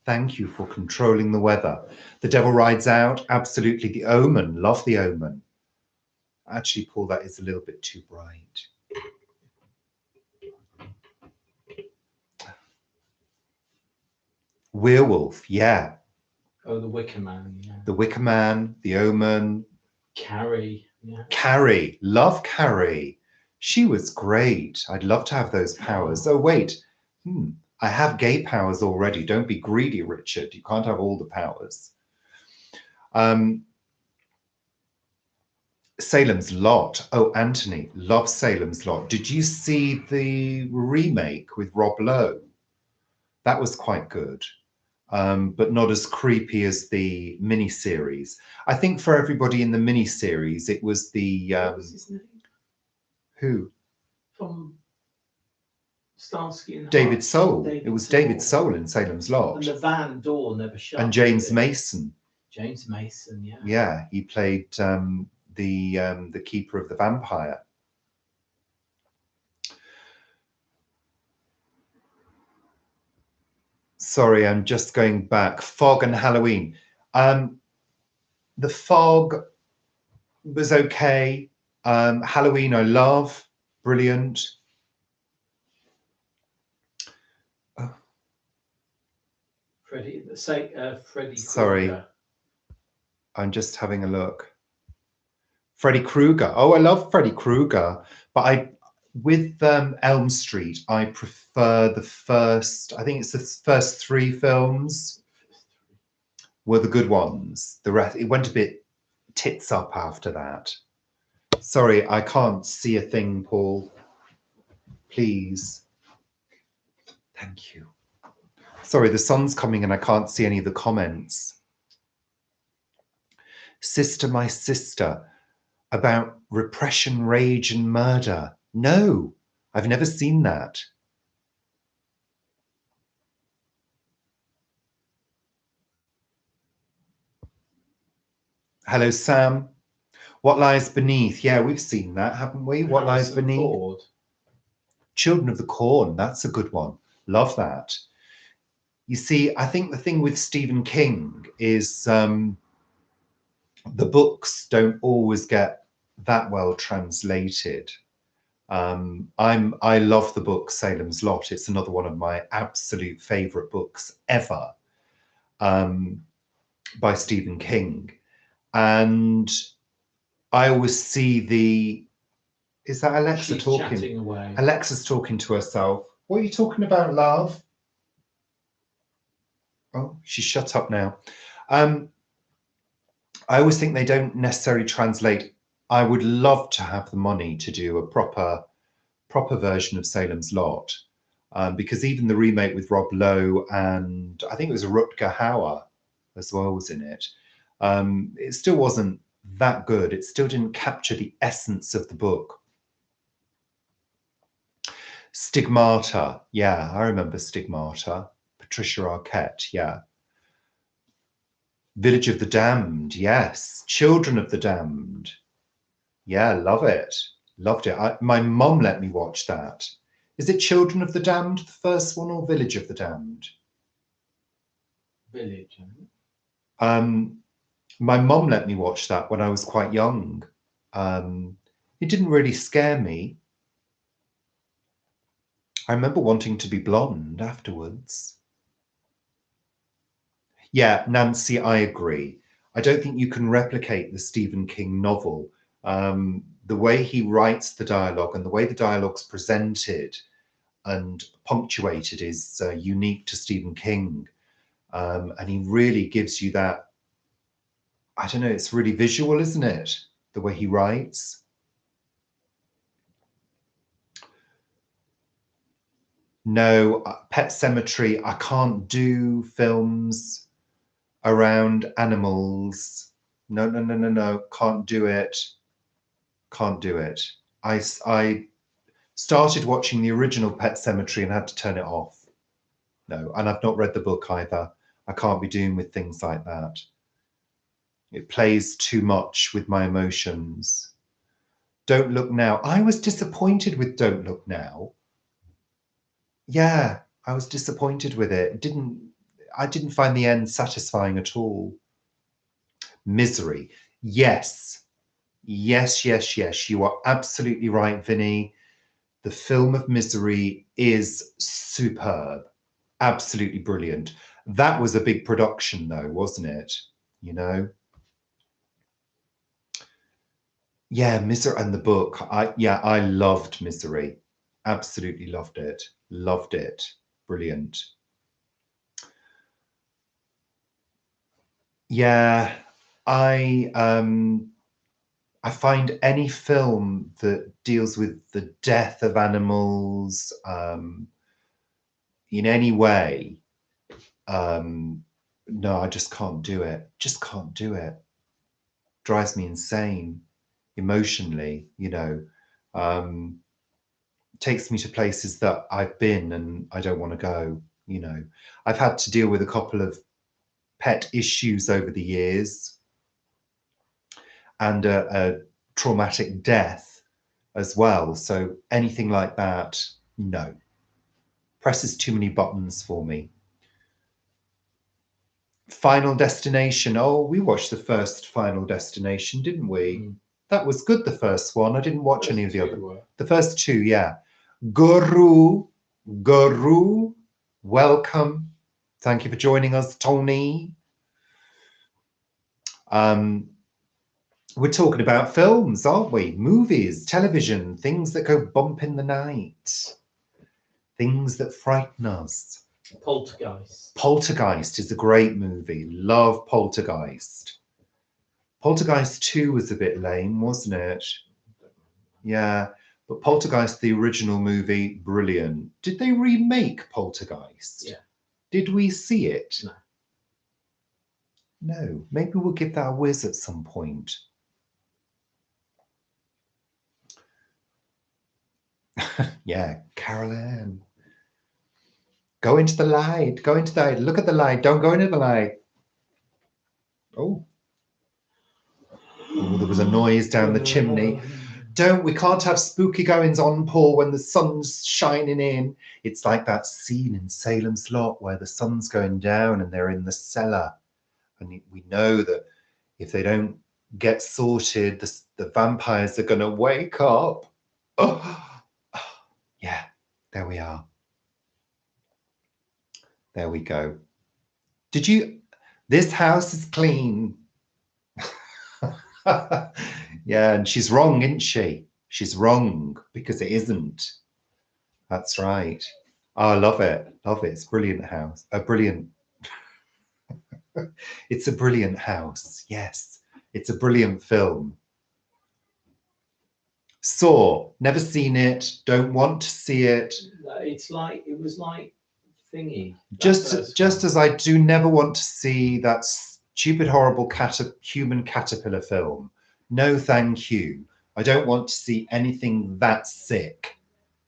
Thank you for controlling the weather. The Devil Rides Out, absolutely. The Omen, love The Omen. Actually, Paul, that is a little bit too bright. Werewolf, yeah. Oh, The Wicker Man, yeah. The Wicker Man, The Omen. Carrie, yeah. Carrie, love Carrie. She was great. I'd love to have those powers. Oh, wait. I have gay powers already. Don't be greedy, Richard. You can't have all the powers. Salem's Lot. Oh, Anthony, love Salem's Lot. Did you see the remake with Rob Lowe? That was quite good, but not as creepy as the miniseries. I think for everybody in the miniseries, it was the... what was his name? Who? From Starsky and David Soul. It was David Soul in Salem's Lot. And the van door never shut. And James Mason. James Mason, yeah. Yeah, he played the keeper of the vampire. Sorry, I'm just going back. Fog and Halloween. The Fog was okay. Halloween I love. Brilliant. Freddy Sorry. Krueger. I'm just having a look. Freddy Krueger. Oh, I love Freddy Krueger. But with Elm Street, I prefer the first, I think it's the first 3 films were the good ones. The rest, it went a bit tits up after that. Sorry, I can't see a thing, Paul. Please. Thank you. Sorry, the sun's coming and I can't see any of the comments. Sister, My Sister, about repression, rage and murder. No, I've never seen that. Hello, Sam. What Lies Beneath? Yeah, we've seen that, haven't we? What Lies Beneath? Children of the Corn. That's a good one. Love that. You see, I think the thing with Stephen King is the books don't always get that well translated. I love the book Salem's Lot. It's another one of my absolute favorite books ever, by Stephen King. And I always see is that Alexa She's talking? Chatting away. Alexa's talking to herself. What are you talking about, love? Oh, she's shut up now. I always think they don't necessarily translate. I would love to have the money to do a proper version of Salem's Lot, because even the remake with Rob Lowe and I think it was Rutger Hauer as well was in it. It still wasn't that good. It still didn't capture the essence of the book. Stigmata, yeah, I remember Stigmata. Patricia Arquette, yeah. Village of the Damned, yes. Children of the Damned, yeah, love it. Loved it. My mum let me watch that. Is it Children of the Damned, the first one, or Village of the Damned? Village. My mum let me watch that when I was quite young. It didn't really scare me. I remember wanting to be blonde afterwards. Yeah, Nancy, I agree. I don't think you can replicate the Stephen King novel. The way he writes the dialogue and the way the dialogue's presented and punctuated is unique to Stephen King. And he really gives you that, I don't know, it's really visual, isn't it? The way he writes. No, Pet Sematary, I can't do films around animals. No, can't do it. Can't do it. I started watching the original Pet Sematary and had to turn it off. No, and I've not read the book either. I can't be doing with things like that. It plays too much with my emotions. Don't Look Now. I was disappointed with Don't Look Now. Yeah, I was disappointed with it. I didn't find the end satisfying at all. Misery. Yes. Yes. You are absolutely right, Vinny. The film of Misery is superb. Absolutely brilliant. That was a big production though, wasn't it? You know? Yeah, Misery and the book. I loved Misery. Absolutely loved it. Loved it. Brilliant. Yeah, I find any film that deals with the death of animals in any way, no, I just can't do it. Just can't do it. Drives me insane emotionally, you know. Takes me to places that I've been and I don't want to go, you know. I've had to deal with a couple of pet issues over the years and a traumatic death as well. So anything like that, no. Presses too many buttons for me. Final Destination. Oh, we watched the first Final Destination, didn't we? Mm. That was good, the first one. I didn't watch any of the other. The first two, yeah. Guru, welcome. Thank you for joining us, Tony. We're talking about films, aren't we? Movies, television, things that go bump in the night. Things that frighten us. Poltergeist. Poltergeist is a great movie. Love Poltergeist. Poltergeist 2 was a bit lame, wasn't it? Yeah, but Poltergeist, the original movie, brilliant. Did they remake Poltergeist? Yeah. Did we see it? No. No. Maybe we'll give that a whiz at some point. Yeah, Carol Ann. Go into the light. Go into the light. Look at the light. Don't go into the light. Oh. Oh, there was a noise down the chimney. We can't have spooky goings on, Paul, when the sun's shining in. It's like that scene in Salem's Lot where the sun's going down and they're in the cellar. And we know that if they don't get sorted, the vampires are going to wake up. Oh. Yeah, there we are. There we go. This house is clean. Yeah, and she's wrong, isn't she? She's wrong because it isn't. That's right. I love it. Love it. It's a brilliant house. A brilliant. It's a brilliant house. Yes. It's a brilliant film. Saw. Never seen it. Don't want to see it. It was like Thingy. Just as I do never want to see that stupid, horrible human caterpillar film. No, thank you. I don't want to see anything that sick.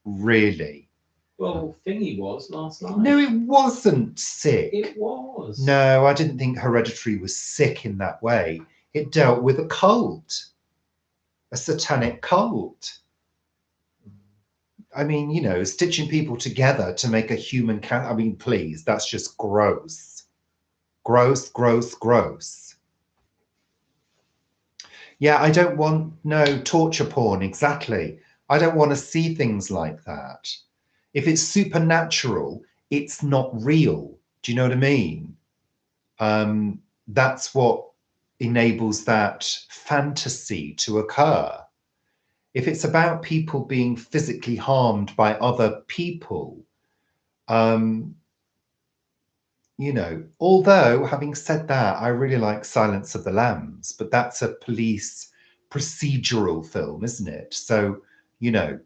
Really. Well, Thingy was last night. No, it wasn't sick. It was. No, I didn't think Hereditary was sick in that way. It dealt with a cult, a satanic cult. I mean, you know, stitching people together to make a human cat. I mean, please, that's just gross. Gross, gross, gross. Yeah, I don't want, no, torture porn, exactly. I don't want to see things like that. If it's supernatural, it's not real. Do you know what I mean? That's what enables that fantasy to occur. If it's about people being physically harmed by other people, you know, although having said that, I really like Silence of the Lambs, but that's a police procedural film, isn't it? So, you know,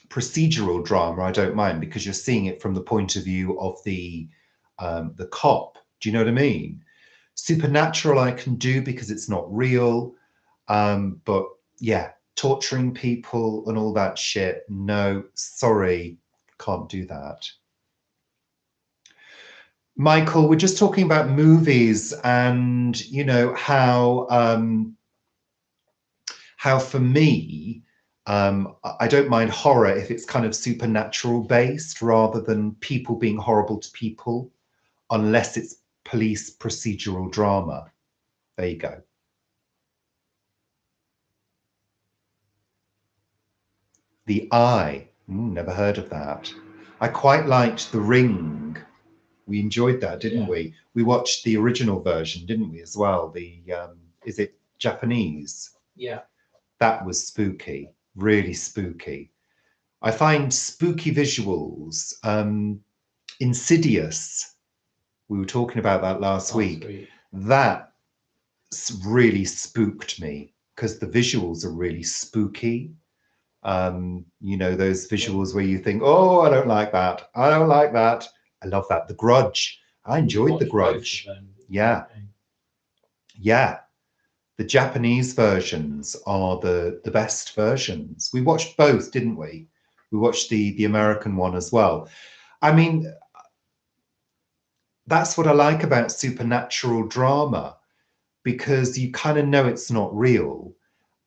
procedural drama, I don't mind because you're seeing it from the point of view of the cop. Do you know what I mean? Supernatural I can do because it's not real, but yeah, torturing people and all that shit, no, sorry, can't do that. Michael, we're just talking about movies and, you know, how for me, I don't mind horror if it's kind of supernatural based rather than people being horrible to people, unless it's police procedural drama. There you go. The Eye. Never heard of that. I quite liked The Ring. We enjoyed that, didn't we? We watched the original version, didn't we, as well? The is it Japanese? Yeah. That was spooky, really spooky. I find spooky visuals, Insidious. We were talking about that last week. That really spooked me because the visuals are really spooky. You know, those visuals where you think, oh, I don't like that. I don't like that. I love that. The Grudge. I enjoyed The Grudge. Yeah. Yeah. The Japanese versions are the best versions. We watched both, didn't we? We watched the American one as well. I mean, that's what I like about supernatural drama, because you kind of know it's not real.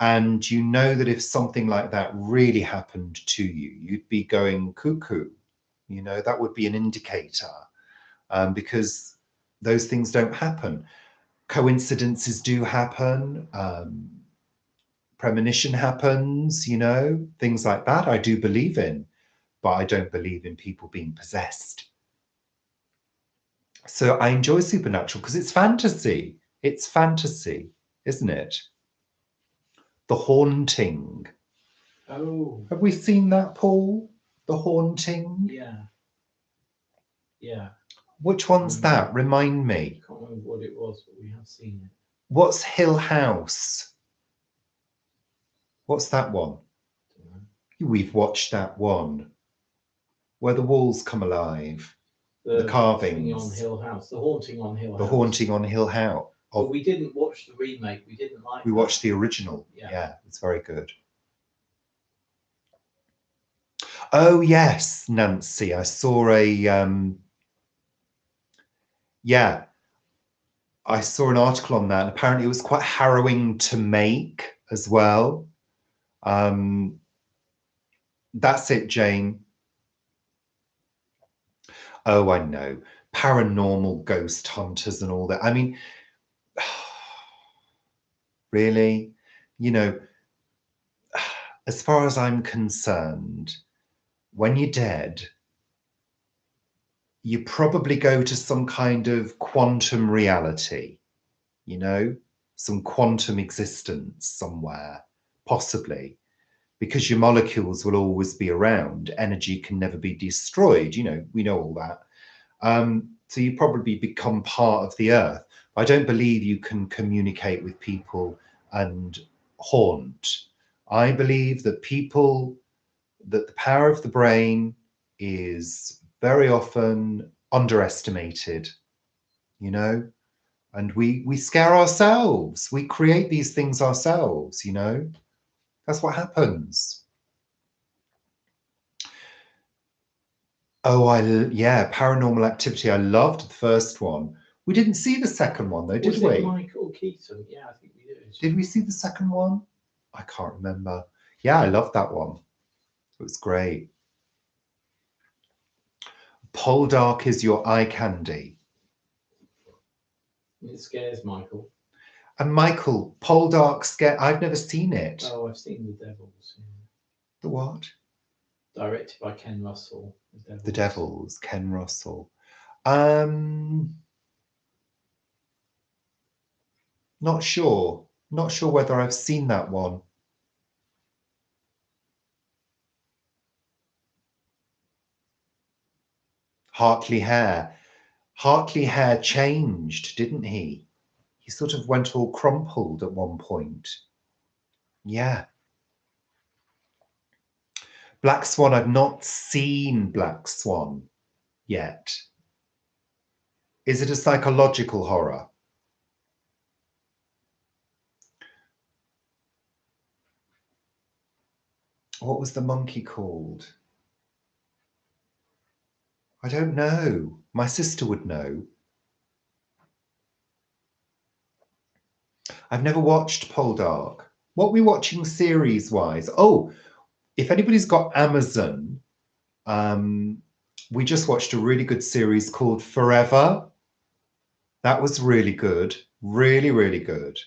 And you know that if something like that really happened to you, you'd be going cuckoo. You know, that would be an indicator, because those things don't happen. Coincidences do happen. Premonition happens, you know, things like that I do believe in, but I don't believe in people being possessed. So I enjoy supernatural because it's fantasy. It's fantasy, isn't it? The Haunting. Oh. Have we seen that, Paul? The Haunting? Yeah. Yeah. Which one's that? Remind me. I can't remember what it was, but we have seen it. What's Hill House? What's that one? We've watched that one. Where the walls come alive. The carvings. On Hill House. The Haunting on Hill House. The Haunting on Hill House. But we didn't watch the remake. We didn't like We watched the original. Yeah. It's very good. Oh, yes, Nancy. I saw I saw an article on that. And apparently it was quite harrowing to make as well. That's it, Jane. Oh, I know. Paranormal ghost hunters and all that. I mean, really, you know, as far as I'm concerned, when you're dead, you probably go to some kind of quantum reality, you know, some quantum existence somewhere, possibly. because your molecules will always be around. Energy can never be destroyed. You know, we know all that. So you probably become part of the earth. I don't believe you can communicate with people and haunt. I believe that that the power of the brain is very often underestimated, you know, and we scare ourselves. We create these things ourselves, you know. That's what happens. Oh, yeah, Paranormal Activity. I loved the first one. We didn't see the second one though, did Was we? it Michael Keaton? Yeah, I think we did. Did we see the second one? I can't remember. Yeah, I loved that one. It was great. Poldark is your eye candy. It scares Michael. And Michael, Poldark scare. I've never seen it. Oh, I've seen The Devils. Yeah. The what? Directed by Ken Russell. The Devils, Ken Russell. Not sure. Not sure whether I've seen that one. Hartley Hare. Hartley Hare changed, didn't he? He sort of went all crumpled at one point. Yeah. Black Swan, I've not seen Black Swan yet. Is it a psychological horror? What was the monkey called? I don't know. My sister would know. I've never watched Poldark. What are we watching series-wise? Oh, if anybody's got Amazon, we just watched a really good series called Forever. That was really good. Really, really good.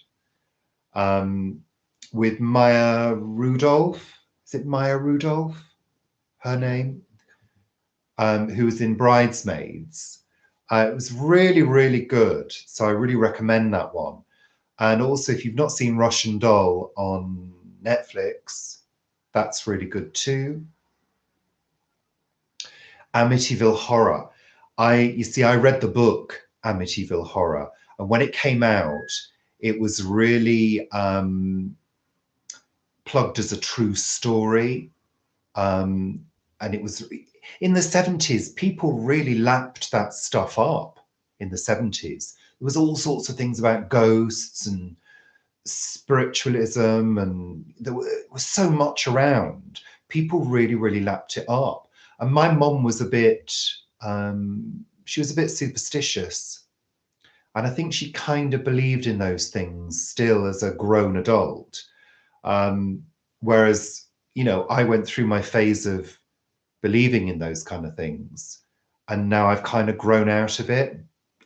With Maya Rudolph. Is it Maya Rudolph? Her name? Who was in Bridesmaids. It was really, really good. So I really recommend that one. And also, if you've not seen Russian Doll on Netflix, that's really good too. Amityville Horror. You see, I read the book Amityville Horror, and when it came out, it was really plugged as a true story. And it was in the 70s, people really lapped that stuff up in the 70s. There was all sorts of things about ghosts and spiritualism, and there was so much around. People really, really lapped it up. And my mom was a bit, she was a bit superstitious. And I think she kind of believed in those things still as a grown adult. Whereas, you know, I went through my phase of believing in those kind of things. And now I've kind of grown out of it.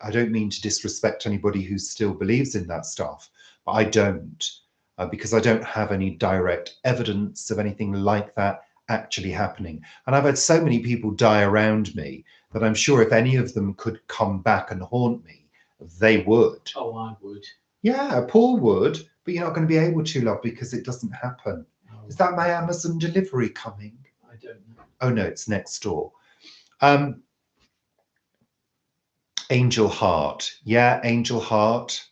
I don't mean to disrespect anybody who still believes in that stuff, but I don't, because I don't have any direct evidence of anything like that actually happening. And I've had so many people die around me that I'm sure if any of them could come back and haunt me, they would. Oh, I would. Yeah, Paul would, but you're not going to be able to, love, because it doesn't happen. Oh, Is that my Amazon delivery coming? I don't know. Oh no, it's next door. Angel Heart. Yeah, Angel Heart.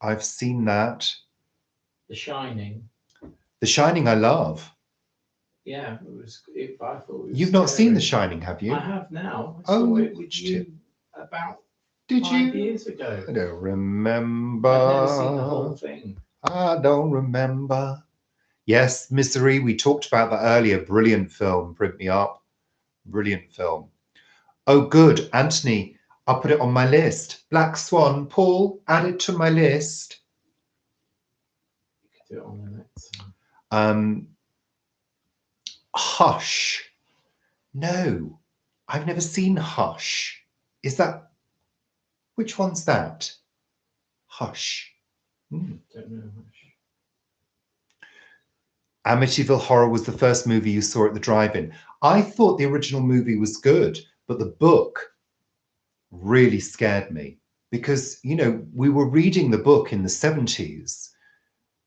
I've seen that. The Shining. The Shining I love. Yeah, I thought it was You've not scary. seen The Shining, have you? I have now. I Oh, saw it with you about Did 5 you? years ago. I don't remember. I've never seen the whole thing. I don't remember. Yes, Misery. We talked about that earlier. Brilliant film. Print me up. Brilliant film. Oh, good. Anthony, I'll put it on my list. Black Swan. Paul, add it to my list. You could do it on the next one. Hush. No, I've never seen Hush. Is that... Which one's that? Hush. Don't know. Amityville Horror was the first movie you saw at the drive-in. I thought the original movie was good, but the book really scared me because, you know, we were reading the book in the 70s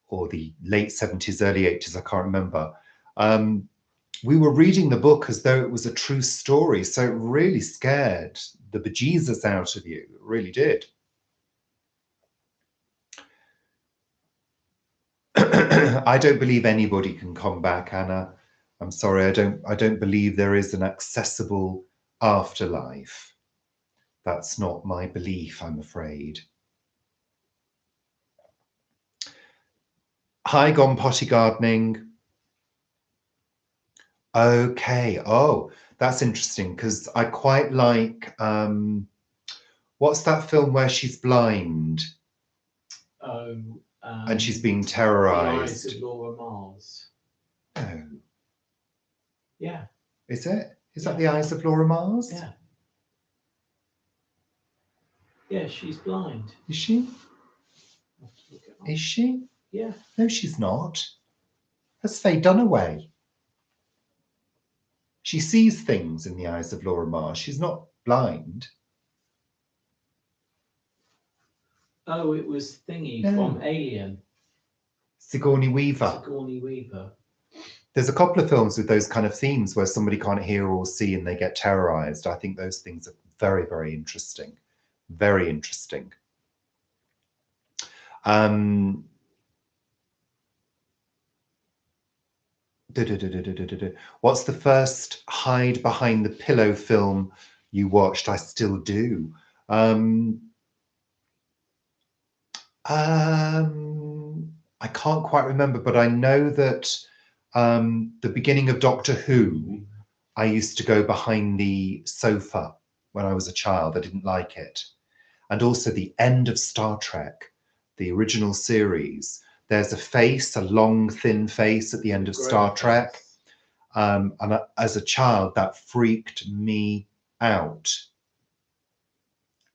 or the late 70s, early 80s, I can't remember. We were reading the book as though it was a true story, so it really scared the bejesus out of you. It really did. I don't believe anybody can come back, Anna. I'm sorry, I don't believe there is an accessible afterlife. That's not my belief, I'm afraid. Hi, Gone Potty Gardening. Okay. Oh, that's interesting because I quite like what's that film where she's blind? Oh, and she's being The Eyes terrorized. of Laura Mars. Oh, Yeah. is it? Is that Yeah. The Eyes of Laura Mars? Yeah. Yeah, she's blind. Is she? I'll have to look it up. Is she? Yeah. No, she's not. That's Faye Dunaway. She sees things in The Eyes of Laura Mars. She's not blind. Oh, it was Thingy No. from Alien. Sigourney Weaver. Sigourney Weaver. There's a couple of films with those kind of themes where somebody can't hear or see and they get terrorized. I think those things are very, very interesting. Very interesting. What's the first hide behind the pillow film you watched? I still do. I can't quite remember, but I know that the beginning of Doctor Who, I used to go behind the sofa when I was a child. I didn't like it. And also the end of Star Trek, the original series. There's a face, a long, thin face at the end of Star Trek. And as a child, that freaked me out.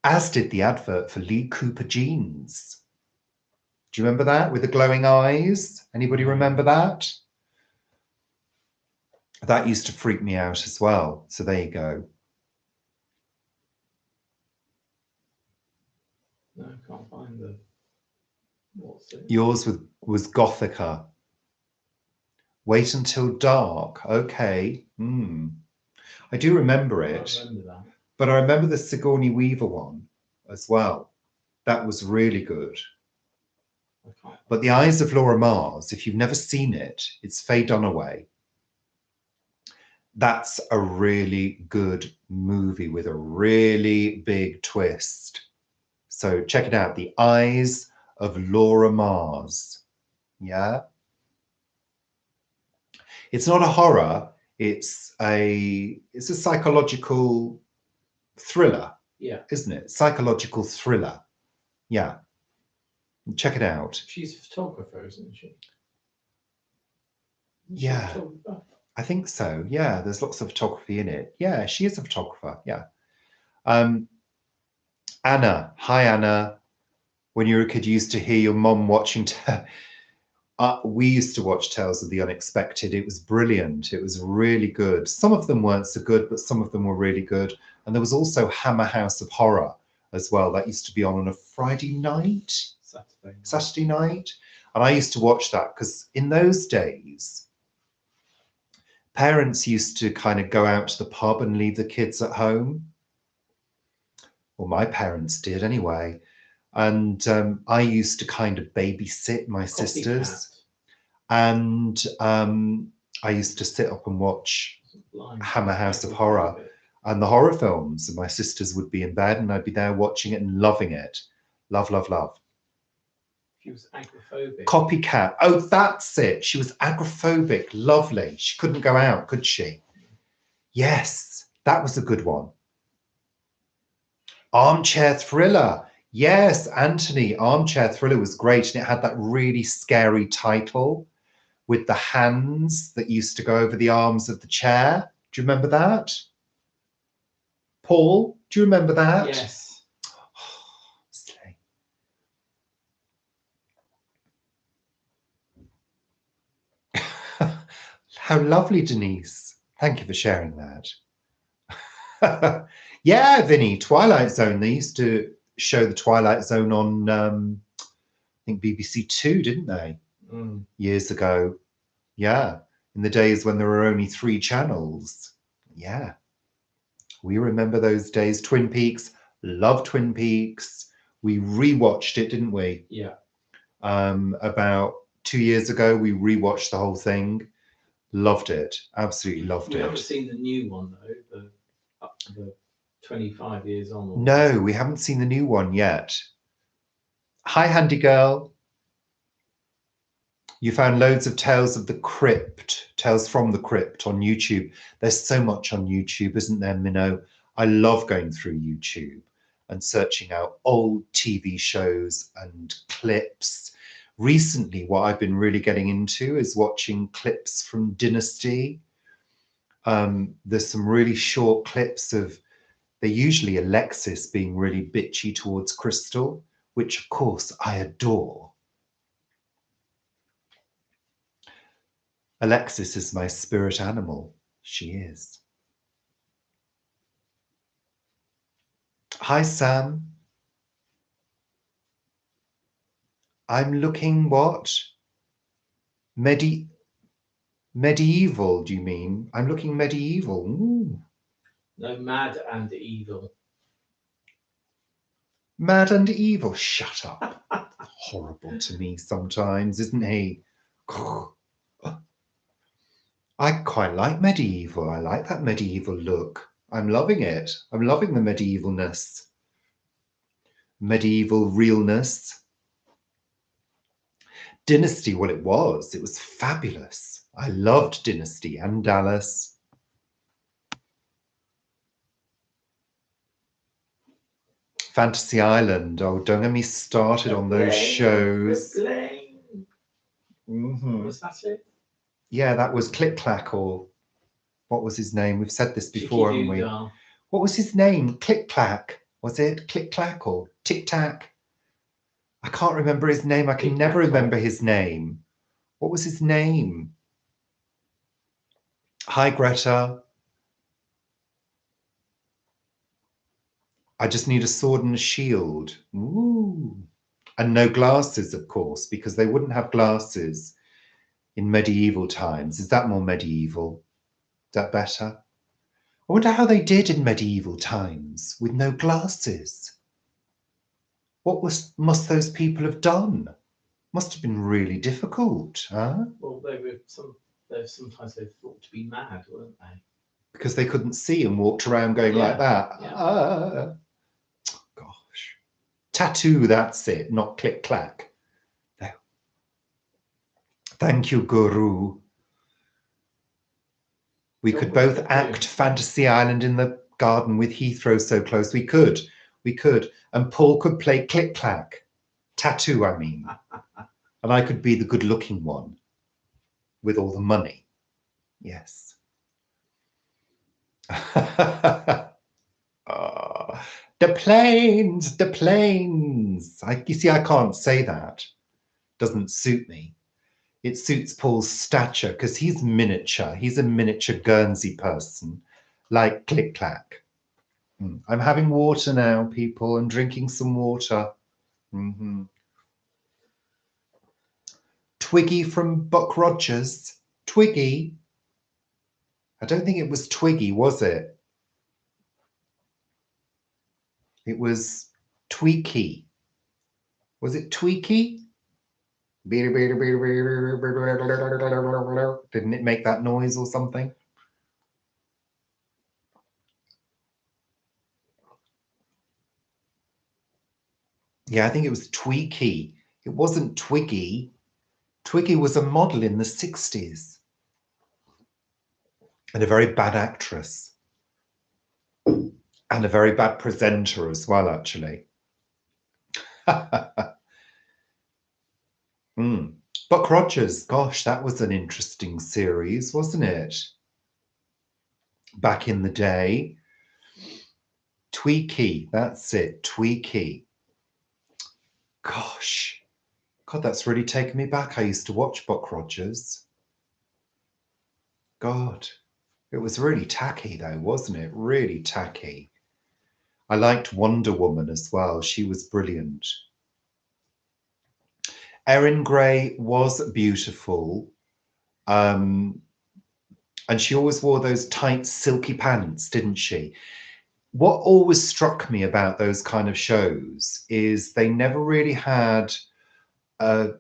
As did the advert for Lee Cooper jeans. Do you remember that with the glowing eyes? Anybody remember that? That used to freak me out as well. So there you go. No, I can't find the. What's it? Yours was Gothica. Wait Until Dark. Okay. I do remember it. I remember that. But I remember the Sigourney Weaver one as well. That was really good. But The Eyes of Laura Mars, if you've never seen it, it's Faye Dunaway. That's a really good movie with a really big twist. So check it out. The Eyes of Laura Mars. Yeah. It's not a horror. It's a psychological thriller. Yeah. Isn't it? Psychological thriller. Yeah. Check it out. She's a photographer, isn't she? Yeah. I think so. Yeah, there's lots of photography in it. Yeah, she is a photographer. Yeah. Anna. Hi, Anna. When you were a kid, you used to hear your mom watching. We used to watch Tales of the Unexpected. It was brilliant. It was really good. Some of them weren't so good, but some of them were really good. And there was also Hammer House of Horror as well. That used to be on a Friday night. Saturday night. And I used to watch that because in those days, parents used to kind of go out to the pub and leave the kids at home. Well, my parents did anyway. And I used to kind of babysit my sisters. And I used to sit up and watch Hammer House of Horror and the horror films. And my sisters would be in bed and I'd be there watching it and loving it. Love, love, love. She was agoraphobic. Copycat. Oh, that's it. She was agoraphobic. Lovely. She couldn't go out, could she? Yes, that was a good one. Armchair Thriller. Yes, Anthony. Armchair Thriller was great. And it had that really scary title with the hands that used to go over the arms of the chair. Do you remember that? Paul, do you remember that? Yes. How lovely, Denise. Thank you for sharing that. Yeah, Vinny, Twilight Zone. They used to show the Twilight Zone on, I think BBC Two, didn't they? Years ago. Yeah. in the days when there were only 3 channels. Yeah, we remember those days. Twin Peaks, love Twin Peaks. We rewatched it, didn't we? Yeah. About 2 years ago, we rewatched the whole thing. Loved it. Absolutely loved it. We haven't seen the new one though. The 25 years on. No, we haven't seen the new one yet. Hi, Handy Girl. You found loads of Tales of the Crypt, Tales from the Crypt on YouTube. There's so much on YouTube, isn't there, Minnow? I love going through YouTube and searching out old TV shows and clips. Recently, what I've been really getting into is watching clips from Dynasty. There's some really short clips of, they're usually Alexis being really bitchy towards Crystal, which of course I adore. Alexis is my spirit animal. She is. Hi, Sam. I'm looking what? Medieval, do you mean? I'm looking medieval. Ooh. No, Mad and Evil. Mad and Evil. Shut up. Horrible to me sometimes, isn't he? I quite like medieval. I like that medieval look. I'm loving it. I'm loving the medievalness. Medieval realness. Dynasty, well, it was fabulous. I loved Dynasty and Dallas. Fantasy Island. Oh, don't get me started on those shows. Was that it? Yeah, that was Click Clack, or what was his name? We've said this before, haven't we? What was his name? Click Clack. Was it Click Clack or Tic Tac? I can't remember his name. I can never remember his name. What was his name? Hi, Greta. I just need a sword and a shield. Ooh. And no glasses, of course, because they wouldn't have glasses in medieval times. Is that more medieval? Is that better? I wonder how they did in medieval times with no glasses. What must those people have done? Must have been really difficult, huh? Well, sometimes they thought to be mad, weren't they? Because they couldn't see and walked around going like that. Yeah. Gosh. Tattoo, that's it, not Click Clack. No. Thank you, Guru. We could both act Fantasy Island in the garden with Heathrow so close. We could. And Paul could play Click Clack. Tattoo, I mean. And I could be the good-looking one with all the money. Yes. The planes. You see, I can't say that. Doesn't suit me. It suits Paul's stature because he's miniature. He's a miniature Guernsey person, like Click Clack. I'm having water now, people. I'm drinking some water. Twiggy from Buck Rogers. Twiggy? I don't think it was Twiggy, was it? It was Tweaky. Was it Tweaky? Didn't it make that noise or something? Yeah, I think it was Tweaky. It wasn't Twiggy. Twiggy was a model in the 60s. And a very bad actress. And a very bad presenter as well, actually. Buck Rogers, gosh, that was an interesting series, wasn't it? Back in the day. Tweaky, that's it, Tweaky. Gosh, God, that's really taken me back. I used to watch Buck Rogers. God, it was really tacky though, wasn't it? Really tacky. I liked Wonder Woman as well. She was brilliant. Erin Gray was beautiful. And she always wore those tight, silky pants, didn't she? What always struck me about those kind of shows is they never really had a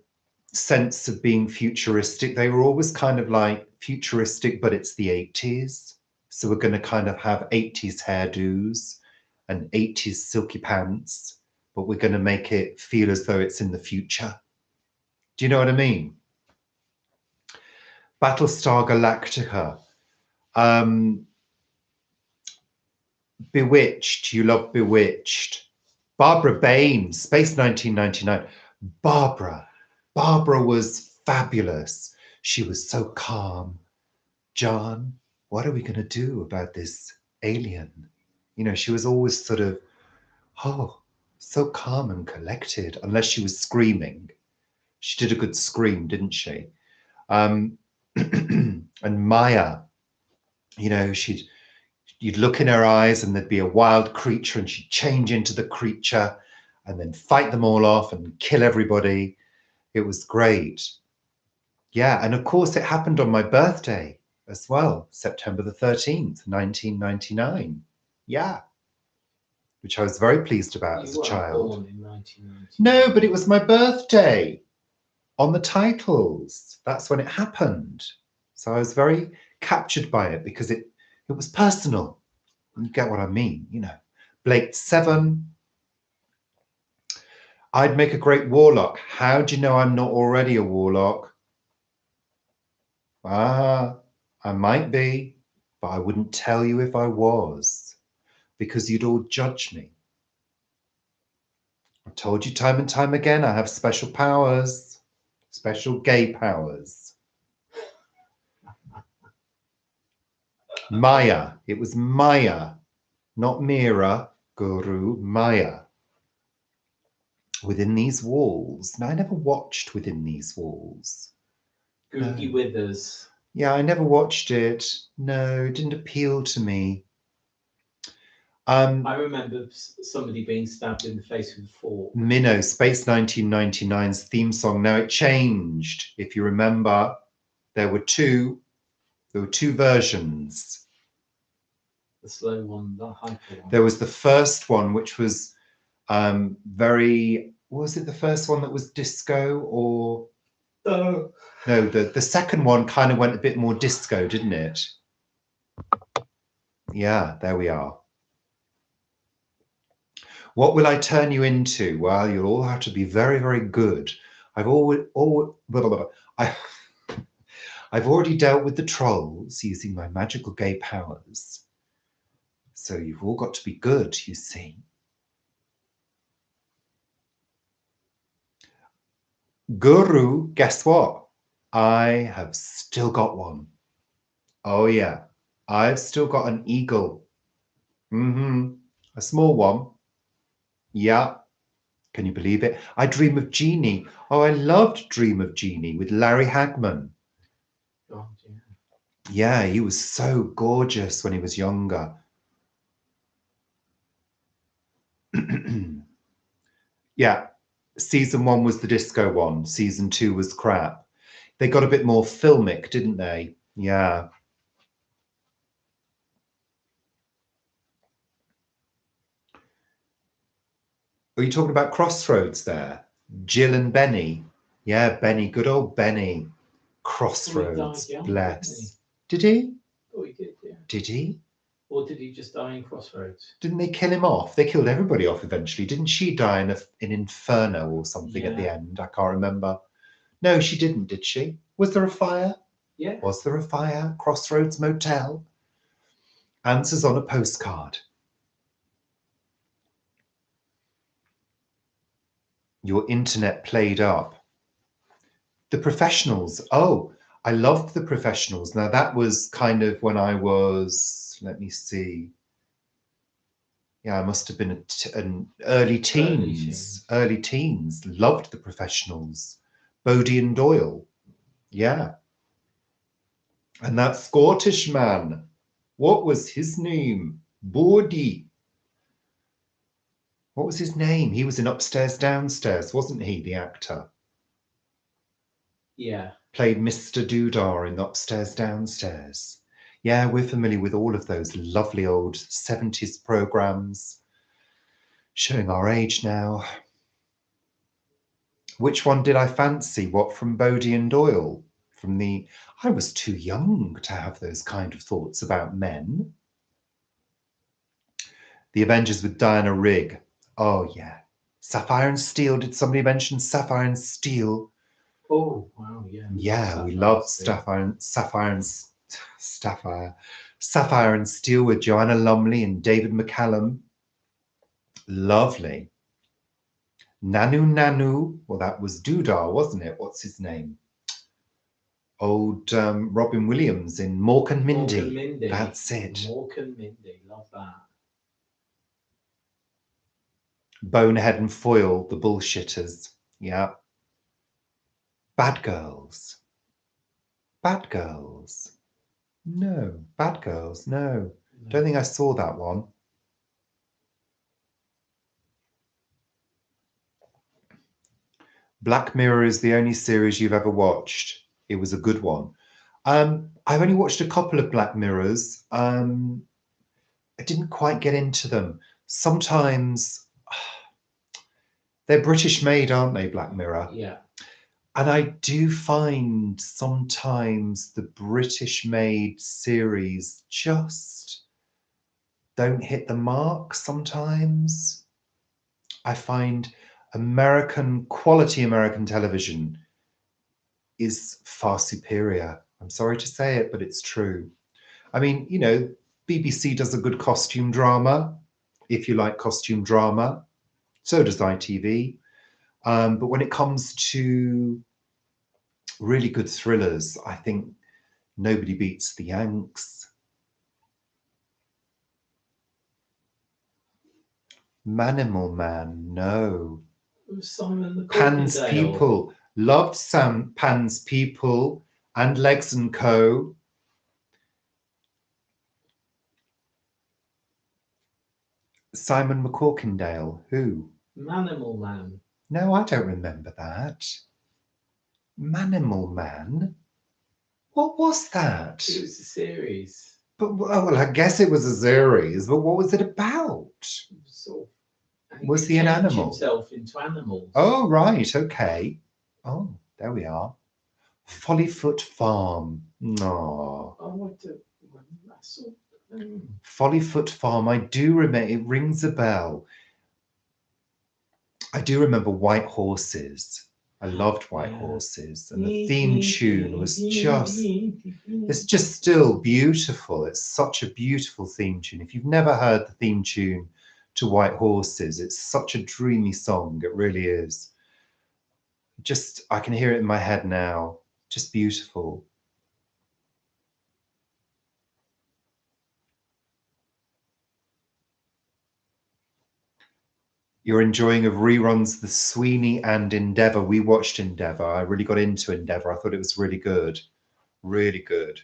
sense of being futuristic. They were always kind of like futuristic, but it's the 80s. So we're going to kind of have 80s hairdos and 80s silky pants, but we're going to make it feel as though it's in the future. Do you know what I mean? Battlestar Galactica. Bewitched. You love Bewitched. Barbara Bain, Space 1999. Barbara was fabulous. She was so calm. John, what are we going to do about this alien? You know, she was always sort of, so calm and collected, unless she was screaming. She did a good scream, didn't she? And Maya, you know, you'd look in her eyes and there'd be a wild creature and she'd change into the creature and then fight them all off and kill everybody. It was great. Yeah, and of course it happened on my birthday as well, September the 13th, 1999. Yeah, which I was very pleased about as a child. Born in 1999. No, but it was my birthday on the titles. That's when it happened. So I was very captured by it because it was personal. You get what I mean, you know. Blake 7. I'd make a great warlock. How do you know I'm not already a warlock? I might be, but I wouldn't tell you if I was, because you'd all judge me. I've told you time and time again, I have special powers, special gay powers. Maya, it was Maya, not Mira, Guru, Maya. Within These Walls. Now, I never watched Within These Walls. Googie Withers. Yeah, I never watched it. No, it didn't appeal to me. I remember somebody being stabbed in the face with a fork. Minnow, Space 1999's theme song. Now, it changed. If you remember, there were two versions. The slow one, the hyper one. There was the first one, which was was it the first one that was disco or? No, the second one kind of went a bit more disco, didn't it? Yeah, there we are. What will I turn you into? Well, you'll all have to be very, very good. I've already dealt with the trolls using my magical gay powers. So you've all got to be good, you see. Guru, guess what? I have still got one. Oh, yeah. I've still got an eagle. A small one. Yeah. Can you believe it? I Dream of Jeannie. Oh, I loved Dream of Jeannie with Larry Hagman. God, yeah. Yeah, he was so gorgeous when he was younger. Yeah. Season 1 was the disco one. Season 2 was crap. They got a bit more filmic, didn't they? Yeah. Are you talking about Crossroads there? Jill and Benny. Yeah, Benny, good old Benny. Crossroads, He died young, bless. Did he? Oh, he did, yeah. Did he? Or did he just die in Crossroads? Didn't they kill him off? They killed everybody off eventually. Didn't she die in Inferno or something at the end? I can't remember. No, she didn't, did she? Was there a fire? Yeah. Was there a fire? Crossroads Motel? Answers on a postcard. Your internet played up. The Professionals. Oh, I loved The Professionals. Now, that was kind of when I was, let me see. Yeah, I must have been an early teens. Early teens. Loved The Professionals. Bodie and Doyle. Yeah. And that Scottish man. What was his name? Bodie. What was his name? He was in Upstairs Downstairs, wasn't he, the actor? Yeah. Played Mr. Doodah in Upstairs Downstairs. Yeah, we're familiar with all of those lovely old 70s programs. Showing our age now. Which one did I fancy? What, from Bodie and Doyle? I was too young to have those kind of thoughts about men. The Avengers with Diana Rigg. Oh, yeah. Sapphire and Steel. Did somebody mention Sapphire and Steel? Oh, wow, yeah. Yeah, we loved Sapphire and Steel with Joanna Lumley and David McCallum. Lovely. Nanu. Well, that was Doodah, wasn't it? What's his name? Old Robin Williams in Mork and Mindy. That's it. Mork and Mindy. Love that. Bonehead and Foyle, the bullshitters. Yeah. Bad Girls. Bad Girls. No. Bad Girls. No. Don't think I saw that one. Black Mirror is the only series you've ever watched. It was a good one. I've only watched a couple of Black Mirrors. I didn't quite get into them. Sometimes they're British made, aren't they, Black Mirror? Yeah. And I do find sometimes the British made series just don't hit the mark sometimes. I find quality American television is far superior. I'm sorry to say it, but it's true. I mean, BBC does a good costume drama, if you like costume drama. So does ITV. But when it comes to really good thrillers, I think nobody beats the Yanks. Manimal Man, no. Pan's People. Loved Pan's People and Legs and Co. Simon McCorkindale, who? Manimal Man. No, I don't remember that. Manimal Man? What was that? It was a series. But well, I guess it was a series, but what was it about? Was he an animal? Himself into animals. Oh, right, okay. Oh, there we are. Follyfoot Farm. No. Oh, I saw. Follyfoot Farm. I do remember. It rings a bell. I do remember White Horses. I loved White Horses, and the theme tune was it's just still beautiful. It's such a beautiful theme tune. If you've never heard the theme tune to White Horses, it's such a dreamy song. It really is. I can hear it in my head now. Just beautiful. You're enjoying of reruns The Sweeney and Endeavour. We watched Endeavour. I really got into Endeavour. I thought it was really good. Really good.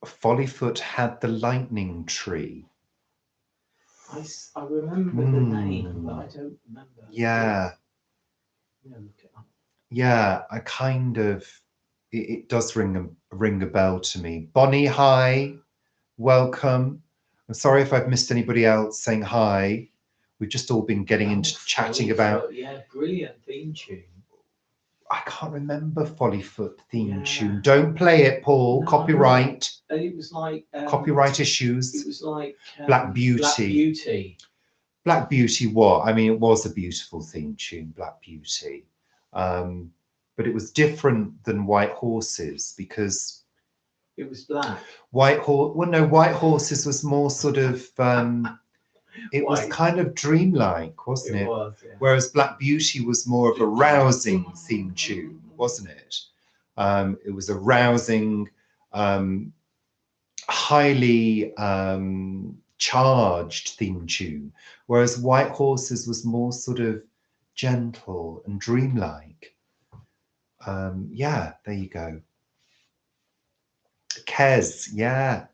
Follyfoot had the lightning tree. I remember the name, but I don't remember. Yeah. Look it up. Yeah, I kind of... It does ring a bell to me. Bonnie, hi. Welcome. I'm sorry if I've missed anybody else saying hi. We've just all been getting into chatting about... Yeah, brilliant theme tune. I can't remember Follyfoot theme tune. Don't play it, Paul. No, copyright. It was like... copyright issues. It was like... Black Beauty. Black Beauty. Black Beauty, what? I mean, it was a beautiful theme tune, Black Beauty. But it was different than White Horses because... It was black. White Horses was more sort of... it was kind of dreamlike, wasn't it? It was, yeah. Whereas Black Beauty was more of a rousing theme tune, wasn't it? It was a rousing, highly charged theme tune, whereas White Horses was more sort of gentle and dreamlike. Yeah, there you go. Kes, yeah,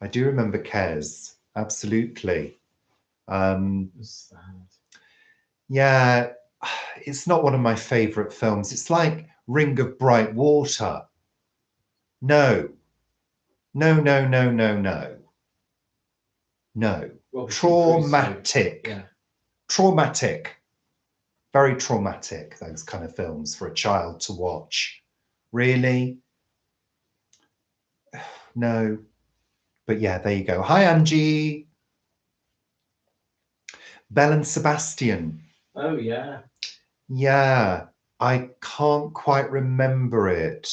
I do remember Kes, absolutely. Yeah, it's not one of my favorite films. It's like Ring of Bright Water. No. No, no, no, no, no. No. Traumatic. Yeah. Traumatic. Very traumatic, those kind of films for a child to watch. Really? No. But yeah, there you go. Hi, Angie. Belle and Sebastian. Oh, yeah. Yeah, I can't quite remember it.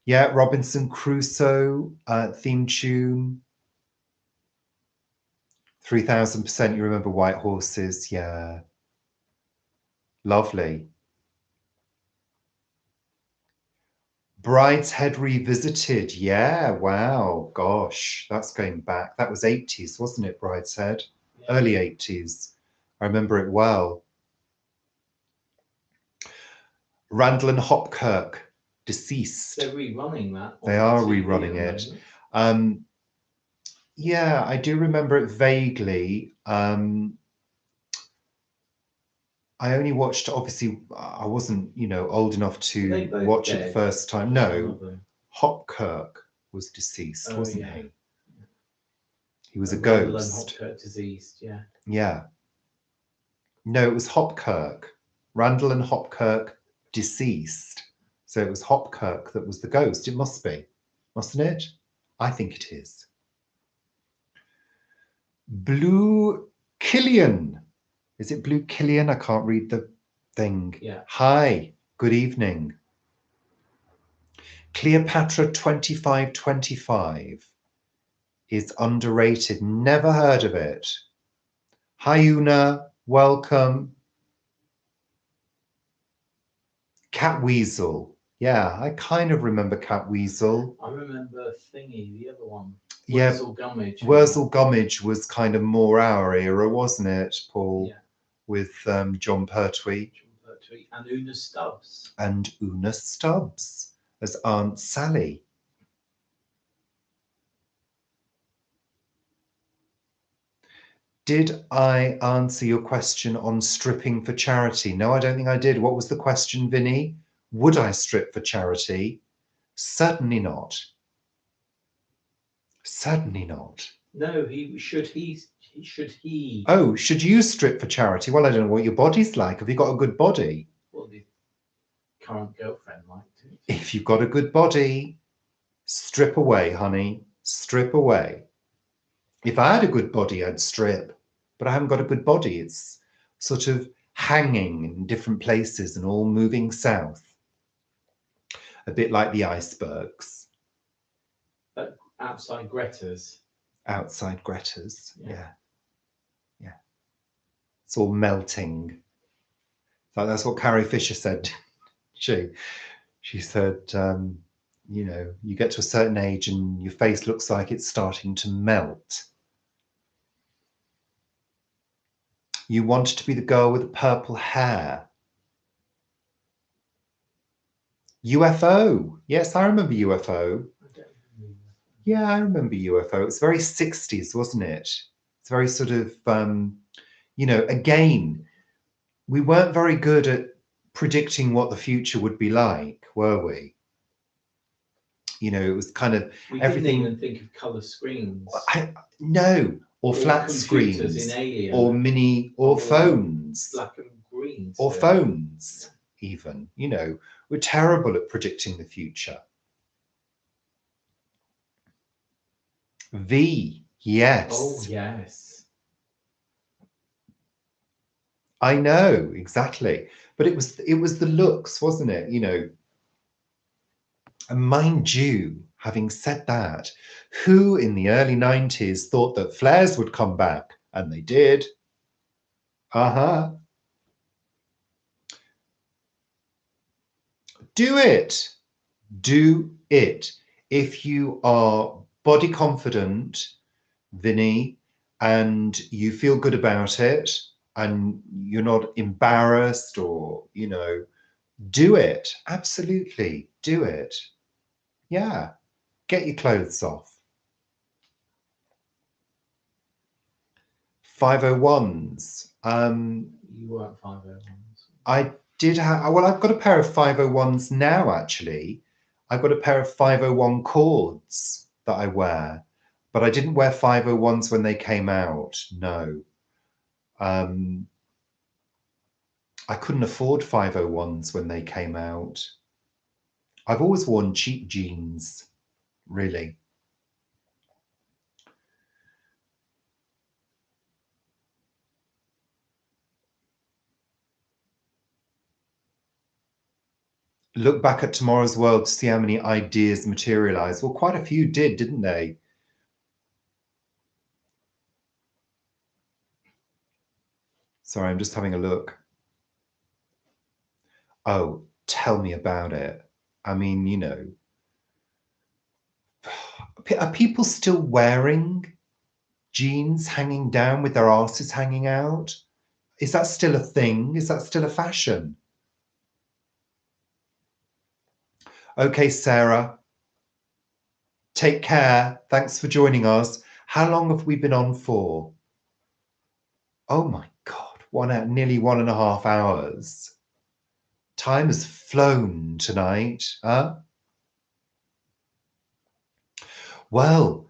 Yeah, Robinson Crusoe theme tune. 3000% you remember White Horses. Yeah. Lovely. Brideshead Revisited. Yeah, wow. Gosh, that's going back. That was 80s, wasn't it, Brideshead? Yeah. Early 80s. I remember it well. Randall and Hopkirk, Deceased. They're rerunning that. They are rerunning it. Yeah, I do remember it vaguely. I only watched, obviously, I wasn't, old enough to watch it the first time. No, Hopkirk was deceased, wasn't he? He was a ghost. Hopkirk deceased, yeah. Yeah. No, it was Hopkirk. Randall and Hopkirk deceased. So it was Hopkirk that was the ghost. It must be, mustn't it? I think it is. Blue Killian. Is it Blue Killian? I can't read the thing. Yeah. Hi, good evening. Cleopatra 2525 is underrated. Never heard of it. Hi, Una. Welcome. Catweasel. Yeah, I kind of remember Catweasel. I remember Thingy, the other one. Yeah, Wurzel Gummidge. Wurzel Gummidge was kind of more our era, wasn't it, Paul? Yeah. With John Pertwee. And Una Stubbs. And Una Stubbs as Aunt Sally. Did I answer your question on stripping for charity? No, I don't think I did. What was the question, Vinny? Would I strip for charity? Certainly not. Certainly not. No, should he? Oh, should you strip for charity? Well, I don't know what your body's like. Have you got a good body? Well, the current girlfriend liked it. If you've got a good body, strip away, honey. Strip away. If I had a good body, I'd strip. But I haven't got a good body. It's sort of hanging in different places and all moving south. A bit like the icebergs. Outside Greta's. Outside Greta's, yeah. It's all melting. So that's what Carrie Fisher said. She said, you get to a certain age and your face looks like it's starting to melt. You wanted to be the girl with the purple hair. UFO. Yes, I remember UFO. Yeah, I remember UFO. It's very 60s, wasn't it? It's very sort of, again, we weren't very good at predicting what the future would be like, were we? It was kind of we everything. Didn't even think of colour screens. No, or flat screens, or mini, or phones. Black and green. Or phones, even. We're terrible at predicting the future. V, yes. Oh, yes. I know, exactly. But it was the looks, wasn't it? And mind you, having said that, who in the early 90s thought that flares would come back? And they did. Uh-huh. Do it. Do it. If you are body confident, Vinny, and you feel good about it, and you're not embarrassed or, do it. Absolutely. Do it. Yeah. Get your clothes off. 501s. You weren't 501s. I did have, well, I've got a pair of 501s now, actually. I've got a pair of 501 cords that I wear, but I didn't wear 501s when they came out, no. I couldn't afford 501s when they came out. I've always worn cheap jeans, really. Look back at tomorrow's world to see how many ideas materialized. Well, quite a few did, didn't they? Sorry, I'm just having a look. Oh, tell me about it. I mean, you know, are people still wearing jeans hanging down with their asses hanging out? Is that still a thing? Is that still a fashion? Okay, Sarah. Take care. Thanks for joining us. How long have we been on for? Oh my God, nearly 1.5 hours. Time has flown tonight, huh? Well,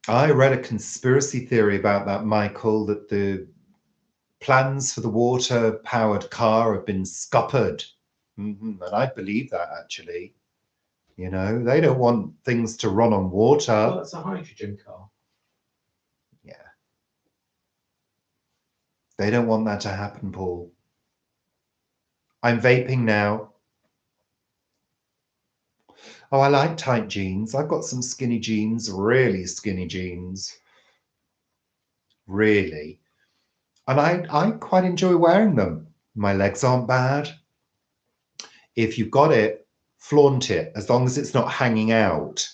I read a conspiracy theory about that, Michael, that the plans for the water-powered car have been scuppered. And I believe that, actually. You know, they don't want things to run on water. Well, it's a hydrogen car. Yeah. They don't want that to happen, Paul. I'm vaping now. Oh, I like tight jeans. I've got some skinny jeans, really skinny jeans. Really. And I quite enjoy wearing them. My legs aren't bad. If you've got it, flaunt it, as long as it's not hanging out.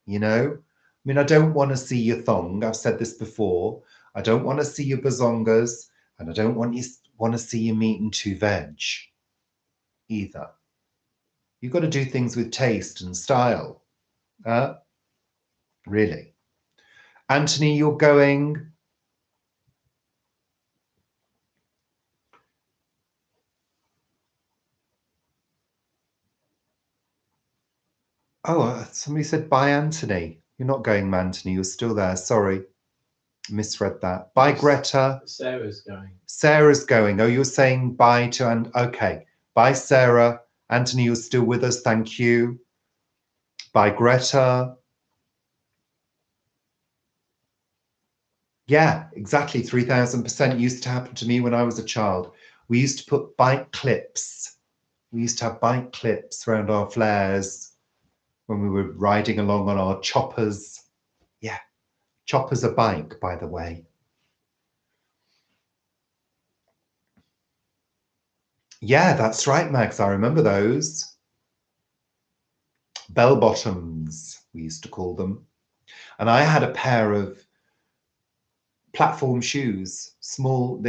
You know? I mean, I don't want to see your thong. I've said this before. I don't want to see your bazongas, and I don't want to see your meat and two veg either. You've got to do things with taste and style. Really. Anthony, you're going. Oh, somebody said bye, Anthony. You're not going, Anthony. You're still there. Sorry. Misread that. Bye, Greta. Sarah's going. Sarah's going. Oh, you're saying bye to okay. Bye, Sarah. Anthony, you're still with us. Thank you. Bye, Greta. Yeah, exactly. 3000% used to happen to me when I was a child. We used to put bike clips. We used to have bike clips around our flares when we were riding along on our choppers. Yeah, chopper's a bike, by the way. Yeah, that's right, Max. I remember those. Bell bottoms, we used to call them. And I had a pair of platform shoes, small.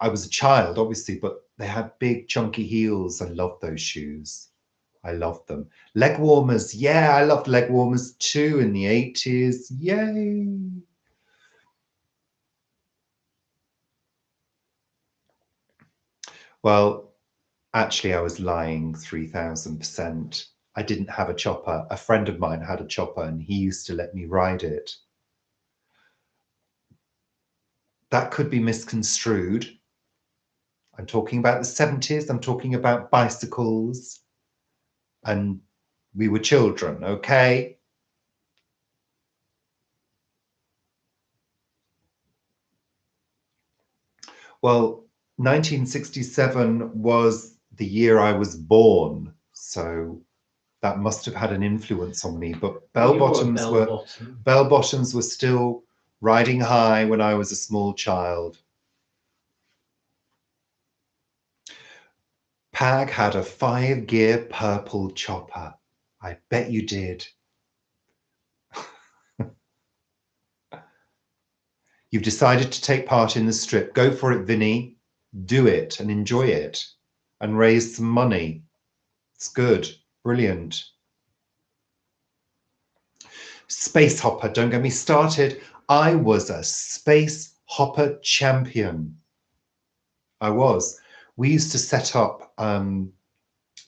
I was a child, obviously, but they had big, chunky heels. I loved those shoes. I loved them. Leg warmers. Yeah, I loved leg warmers too in the 80s. Yay. Well, actually, I was lying 3000%. I didn't have a chopper. A friend of mine had a chopper and he used to let me ride it. That could be misconstrued. I'm talking about the 70s. I'm talking about bicycles. And we were children, okay? Well, 1967 was the year I was born, so that must have had an influence on me. But bell bottoms were still riding high when I was a small child. Pag had a 5-gear purple chopper. I bet you did. You've decided to take part in the strip. Go for it, Vinny. Do it and enjoy it and raise some money. It's good. Brilliant. Space hopper. Don't get me started. I was a space hopper champion. I was. We used to set up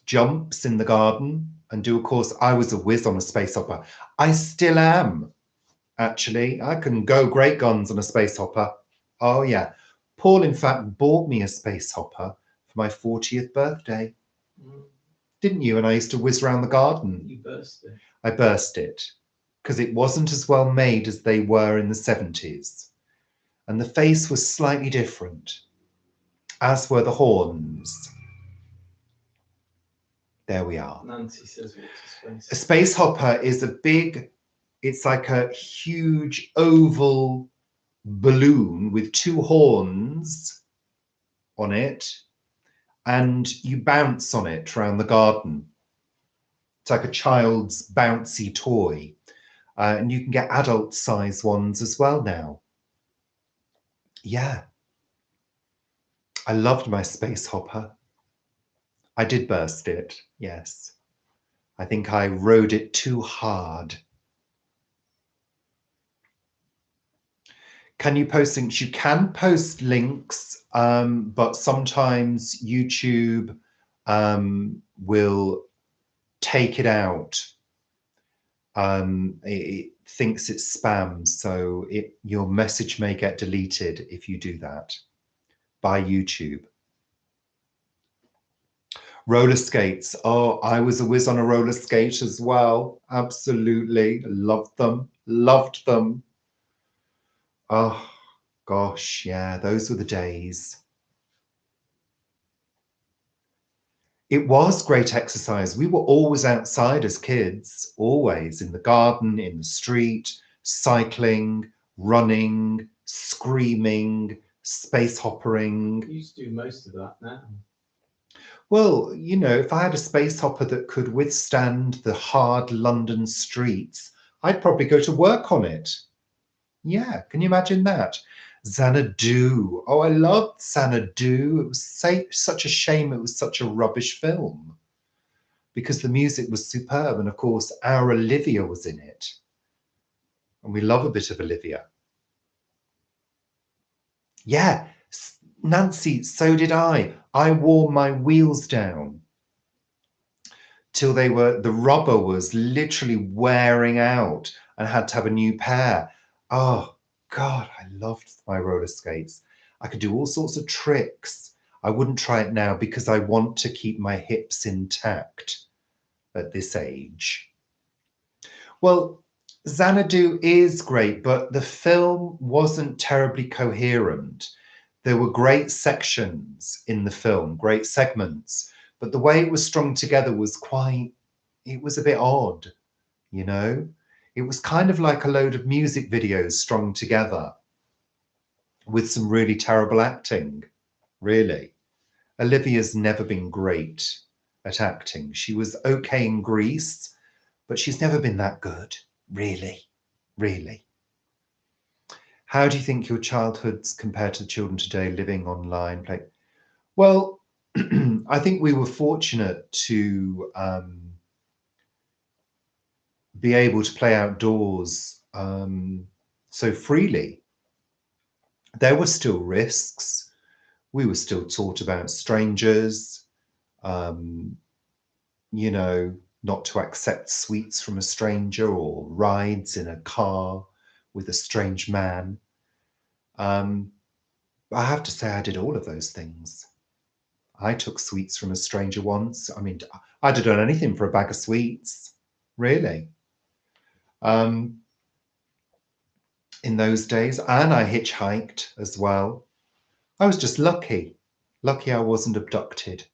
jumps in the garden and do a course. I was a whiz on a space hopper. I still am, actually. I can go great guns on a space hopper. Oh, yeah. Paul, in fact, bought me a space hopper for my 40th birthday. Didn't you? And I used to whiz around the garden. You burst it. I burst it because it wasn't as well made as they were in the 70s. And the face was slightly different, as were the horns. There we are. Nancy says what's a space hopper is a big, it's like a huge oval balloon with two horns on it, and you bounce on it around the garden. It's like a child's bouncy toy. And you can get adult size ones as well now. Yeah. I loved my space hopper. I did burst it, yes. I think I rode it too hard. Can you post links? You can post links, but sometimes YouTube will take it out. It thinks it's spam, so your message may get deleted if you do that by YouTube. Roller skates. Oh, I was a whiz on a roller skate as well. Absolutely. Loved them. Loved them. Oh, gosh. Yeah, those were the days. It was great exercise. We were always outside as kids, always in the garden, in the street, cycling, running, screaming, space hoppering. You used to do most of that now. Well, you know, if I had a space hopper that could withstand the hard London streets, I'd probably go to work on it. Yeah, can you imagine that? Xanadu. Oh, I loved Xanadu. It was such a shame it was such a rubbish film because the music was superb. And of course, our Olivia was in it. And we love a bit of Olivia. Yeah, Nancy, so did I. I wore my wheels down till the rubber was literally wearing out and had to have a new pair. Oh, God, I loved my roller skates. I could do all sorts of tricks. I wouldn't try it now because I want to keep my hips intact at this age. Well, Xanadu is great, but the film wasn't terribly coherent. There were great sections in the film, great segments, but the way it was strung together was it was a bit odd, you know? It was kind of like a load of music videos strung together with some really terrible acting, really. Olivia's never been great at acting. She was okay in Grease, but she's never been that good, really, really. How do you think your childhoods compare to the children today living online? Well, I think we were fortunate to be able to play outdoors so freely. There were still risks. We were still taught about strangers, you know, not to accept sweets from a stranger or rides in a car with a strange man. I have to say I did all of those things. I took sweets from a stranger once. I mean, I'd have done anything for a bag of sweets, really. In those days, and I hitchhiked as well. I was just lucky I wasn't abducted.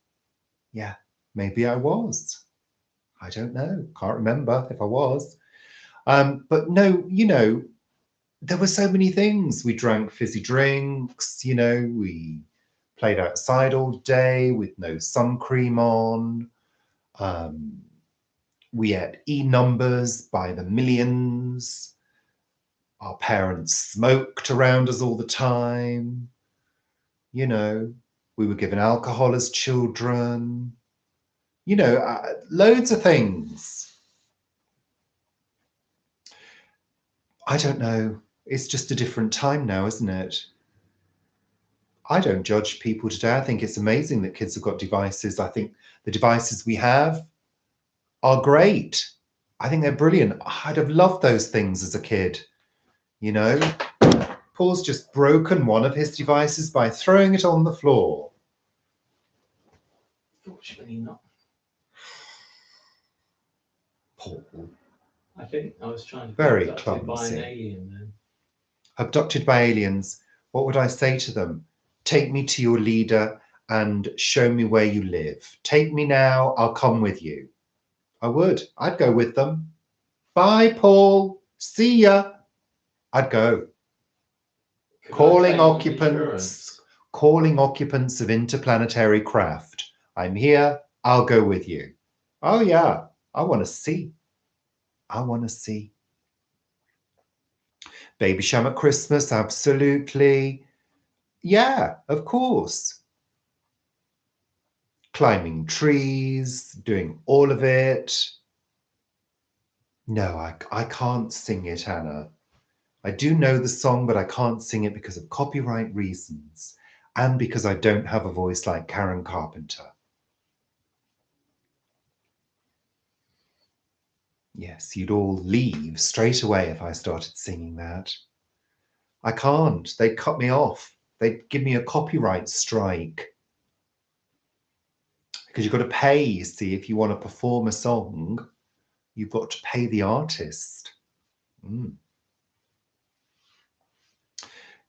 Yeah, maybe I was. I don't know, can't remember if I was. But no, you know, there were so many things. We drank fizzy drinks, you know, we played outside all day with no sun cream on. We ate E-numbers by the millions. Our parents smoked around us all the time. You know, we were given alcohol as children. You know, loads of things. I don't know. It's just a different time now, isn't it? I don't judge people today. I think it's amazing that kids have got devices. I think the devices we have are great. I think they're brilliant. I'd have loved those things as a kid. You know, Paul's just broken one of his devices by throwing it on the floor. Fortunately not. Paul. I think I was trying to be Very abducted by clumsy. an alien then. Abducted by aliens. What would I say to them? Take me to your leader and show me where you live. Take me now, I'll come with you. I would. I'd go with them. Bye, Paul. See ya. I'd go. Calling occupants of interplanetary craft. I'm here. I'll go with you. Oh, yeah. I want to see. I want to see. Babysham at Christmas, absolutely. Yeah, of course. Climbing trees, doing all of it. No, I can't sing it, Anna. I do know the song, but I can't sing it because of copyright reasons and because I don't have a voice like Karen Carpenter. Yes, you'd all leave straight away if I started singing that. I can't. They'd cut me off. They'd give me a copyright strike. Because you've got to pay, you see, if you want to perform a song, you've got to pay the artist.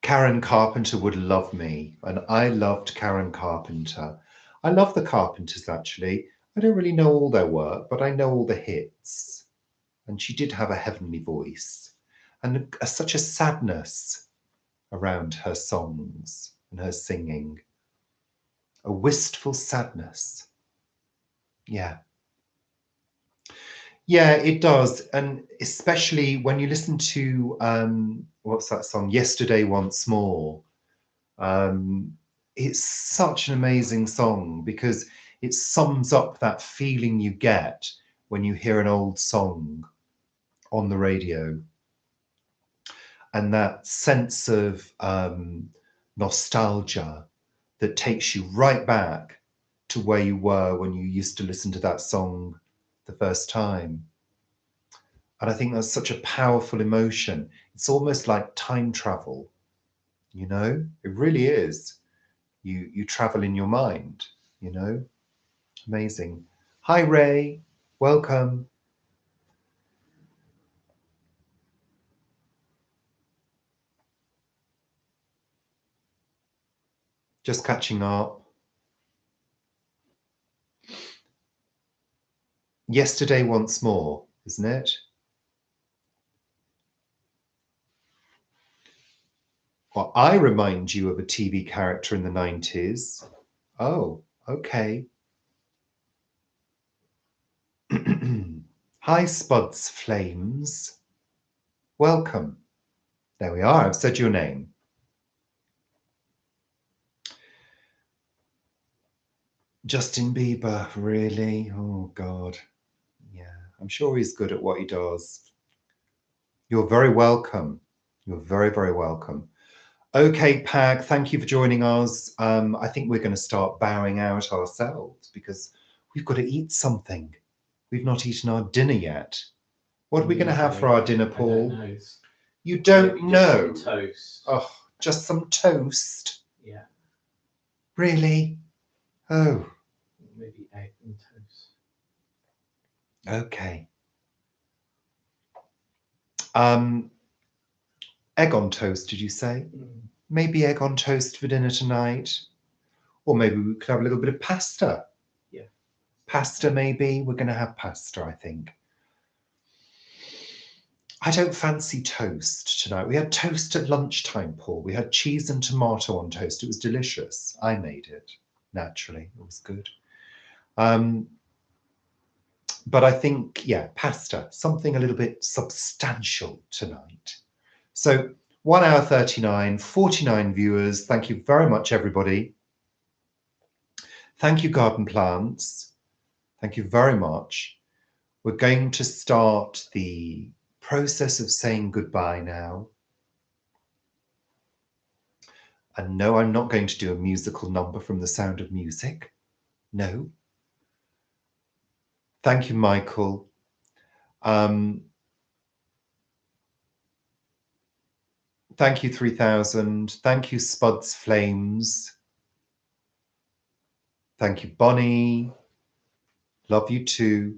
Karen Carpenter would love me, and I loved Karen Carpenter. I love the Carpenters, actually. I don't really know all their work, but I know all the hits. And she did have a heavenly voice and such a sadness around her songs and her singing. A wistful sadness. Yeah. Yeah, it does. And especially when you listen to, what's that song? Yesterday Once More. It's such an amazing song because it sums up that feeling you get when you hear an old song on the radio. And that sense of nostalgia that takes you right back to where you were when you used to listen to that song the first time. And I think that's such a powerful emotion. It's almost like time travel, you know? It really is. You travel in your mind, you know? Amazing. Hi, Ray. Welcome. Just catching up. Yesterday Once More, isn't it? Well, I remind you of a TV character in the 90s. Oh, okay. Hi, Spuds Flames. Welcome. There we are. I've said your name. Justin Bieber, really? Oh, God. Yeah, I'm sure he's good at what he does. You're very welcome. You're very, very welcome. Okay, Pag, thank you for joining us. I think we're going to start bowing out ourselves because we've got to eat something. We've not eaten our dinner yet. What are we going to have for our dinner, Paul? I don't know. You don't Maybe know? just some toast. Oh, just some toast? Yeah. Really? Oh. Maybe egg and toast. Okay. Egg on toast, did you say? Maybe egg on toast for dinner tonight. Or maybe we could have a little bit of pasta. Yeah. Pasta, maybe. We're going to have pasta, I think. I don't fancy toast tonight. We had toast at lunchtime, Paul. We had cheese and tomato on toast. It was delicious. I made it, naturally. It was good. But I think, yeah, pasta, something a little bit substantial tonight. So 1 hour 39, 49 viewers. Thank you very much, everybody. Thank you, Garden Plants. Thank you very much. We're going to start the process of saying goodbye now. And no, I'm not going to do a musical number from The Sound of Music. No. Thank you, Michael. Thank you, 3000. Thank you, Spuds Flames. Thank you, Bonnie. Love you too.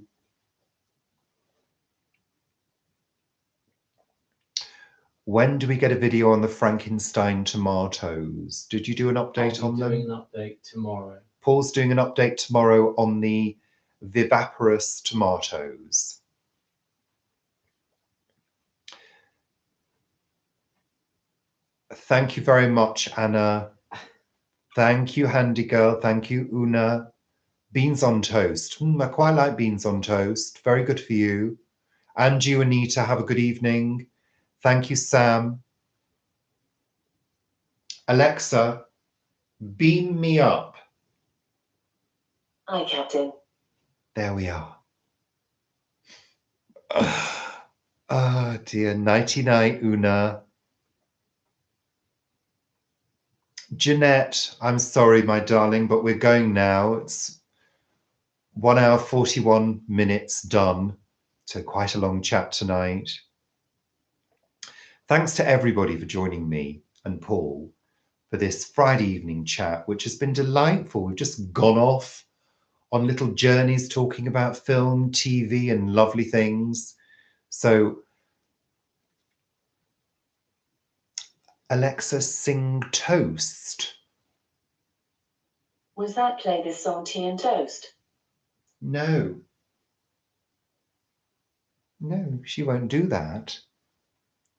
When do we get a video on the Frankenstein tomatoes? Did you do an update on them? I'll be doing an update tomorrow. Paul's doing an update tomorrow on the viviparous tomatoes. Thank you very much, Anna. Thank you, Handy Girl. Thank you, Una. Beans on toast. I quite like beans on toast. Very good for you. And you, Anita, have a good evening. Thank you, Sam. Alexa, beam me up. Hi, Captain. There we are. Oh, dear. Nighty-night, Una. Jeanette, I'm sorry, my darling, but we're going now. It's 1 hour, 41 minutes done. So quite a long chat tonight. Thanks to everybody for joining me and Paul for this Friday evening chat, which has been delightful. We've just gone off on little journeys talking about film, TV, and lovely things. So, Alexa, sing Toast. Was that play this song Tea and Toast? No. No, she won't do that.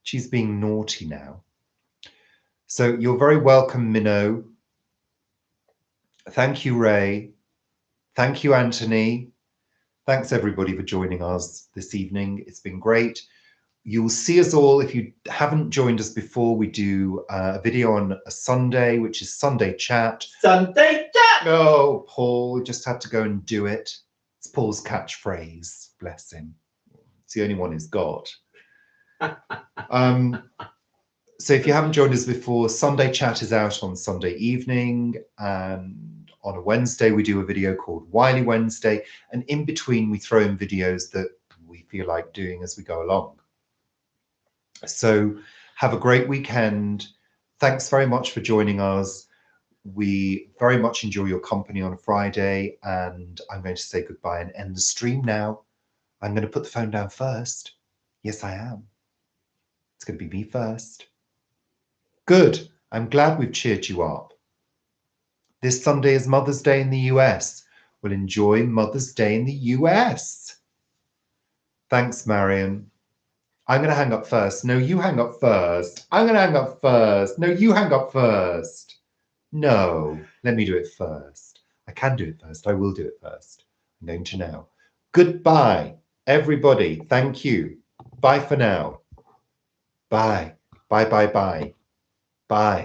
She's being naughty now. So you're very welcome, Minnow. Thank you, Ray. Thank you, Anthony. Thanks, everybody, for joining us this evening. It's been great. You'll see us all. If you haven't joined us before, we do a video on a Sunday, which is Sunday Chat. Sunday Chat! Oh, Paul just had to go and do it. It's Paul's catchphrase. Bless him. It's the only one he's got. So if you haven't joined us before, Sunday Chat is out on Sunday evening, and on a Wednesday we do a video called Wiley Wednesday, and in between we throw in videos that we feel like doing as we go along. So have a great weekend. Thanks very much for joining us. We very much enjoy your company on a Friday, and I'm going to say goodbye and end the stream now. I'm going to put the phone down first. Yes, I am. It's going to be me first. Good. I'm glad we've cheered you up. This Sunday is Mother's Day in the US. We'll enjoy Mother's Day in the US. Thanks, Marion. I'm going to hang up first. No, you hang up first. I'm going to hang up first. No, you hang up first. No, let me do it first. I can do it first. I will do it first. I'm going to now. Goodbye, everybody. Thank you. Bye for now. Bye. Bye, bye, bye. Bye.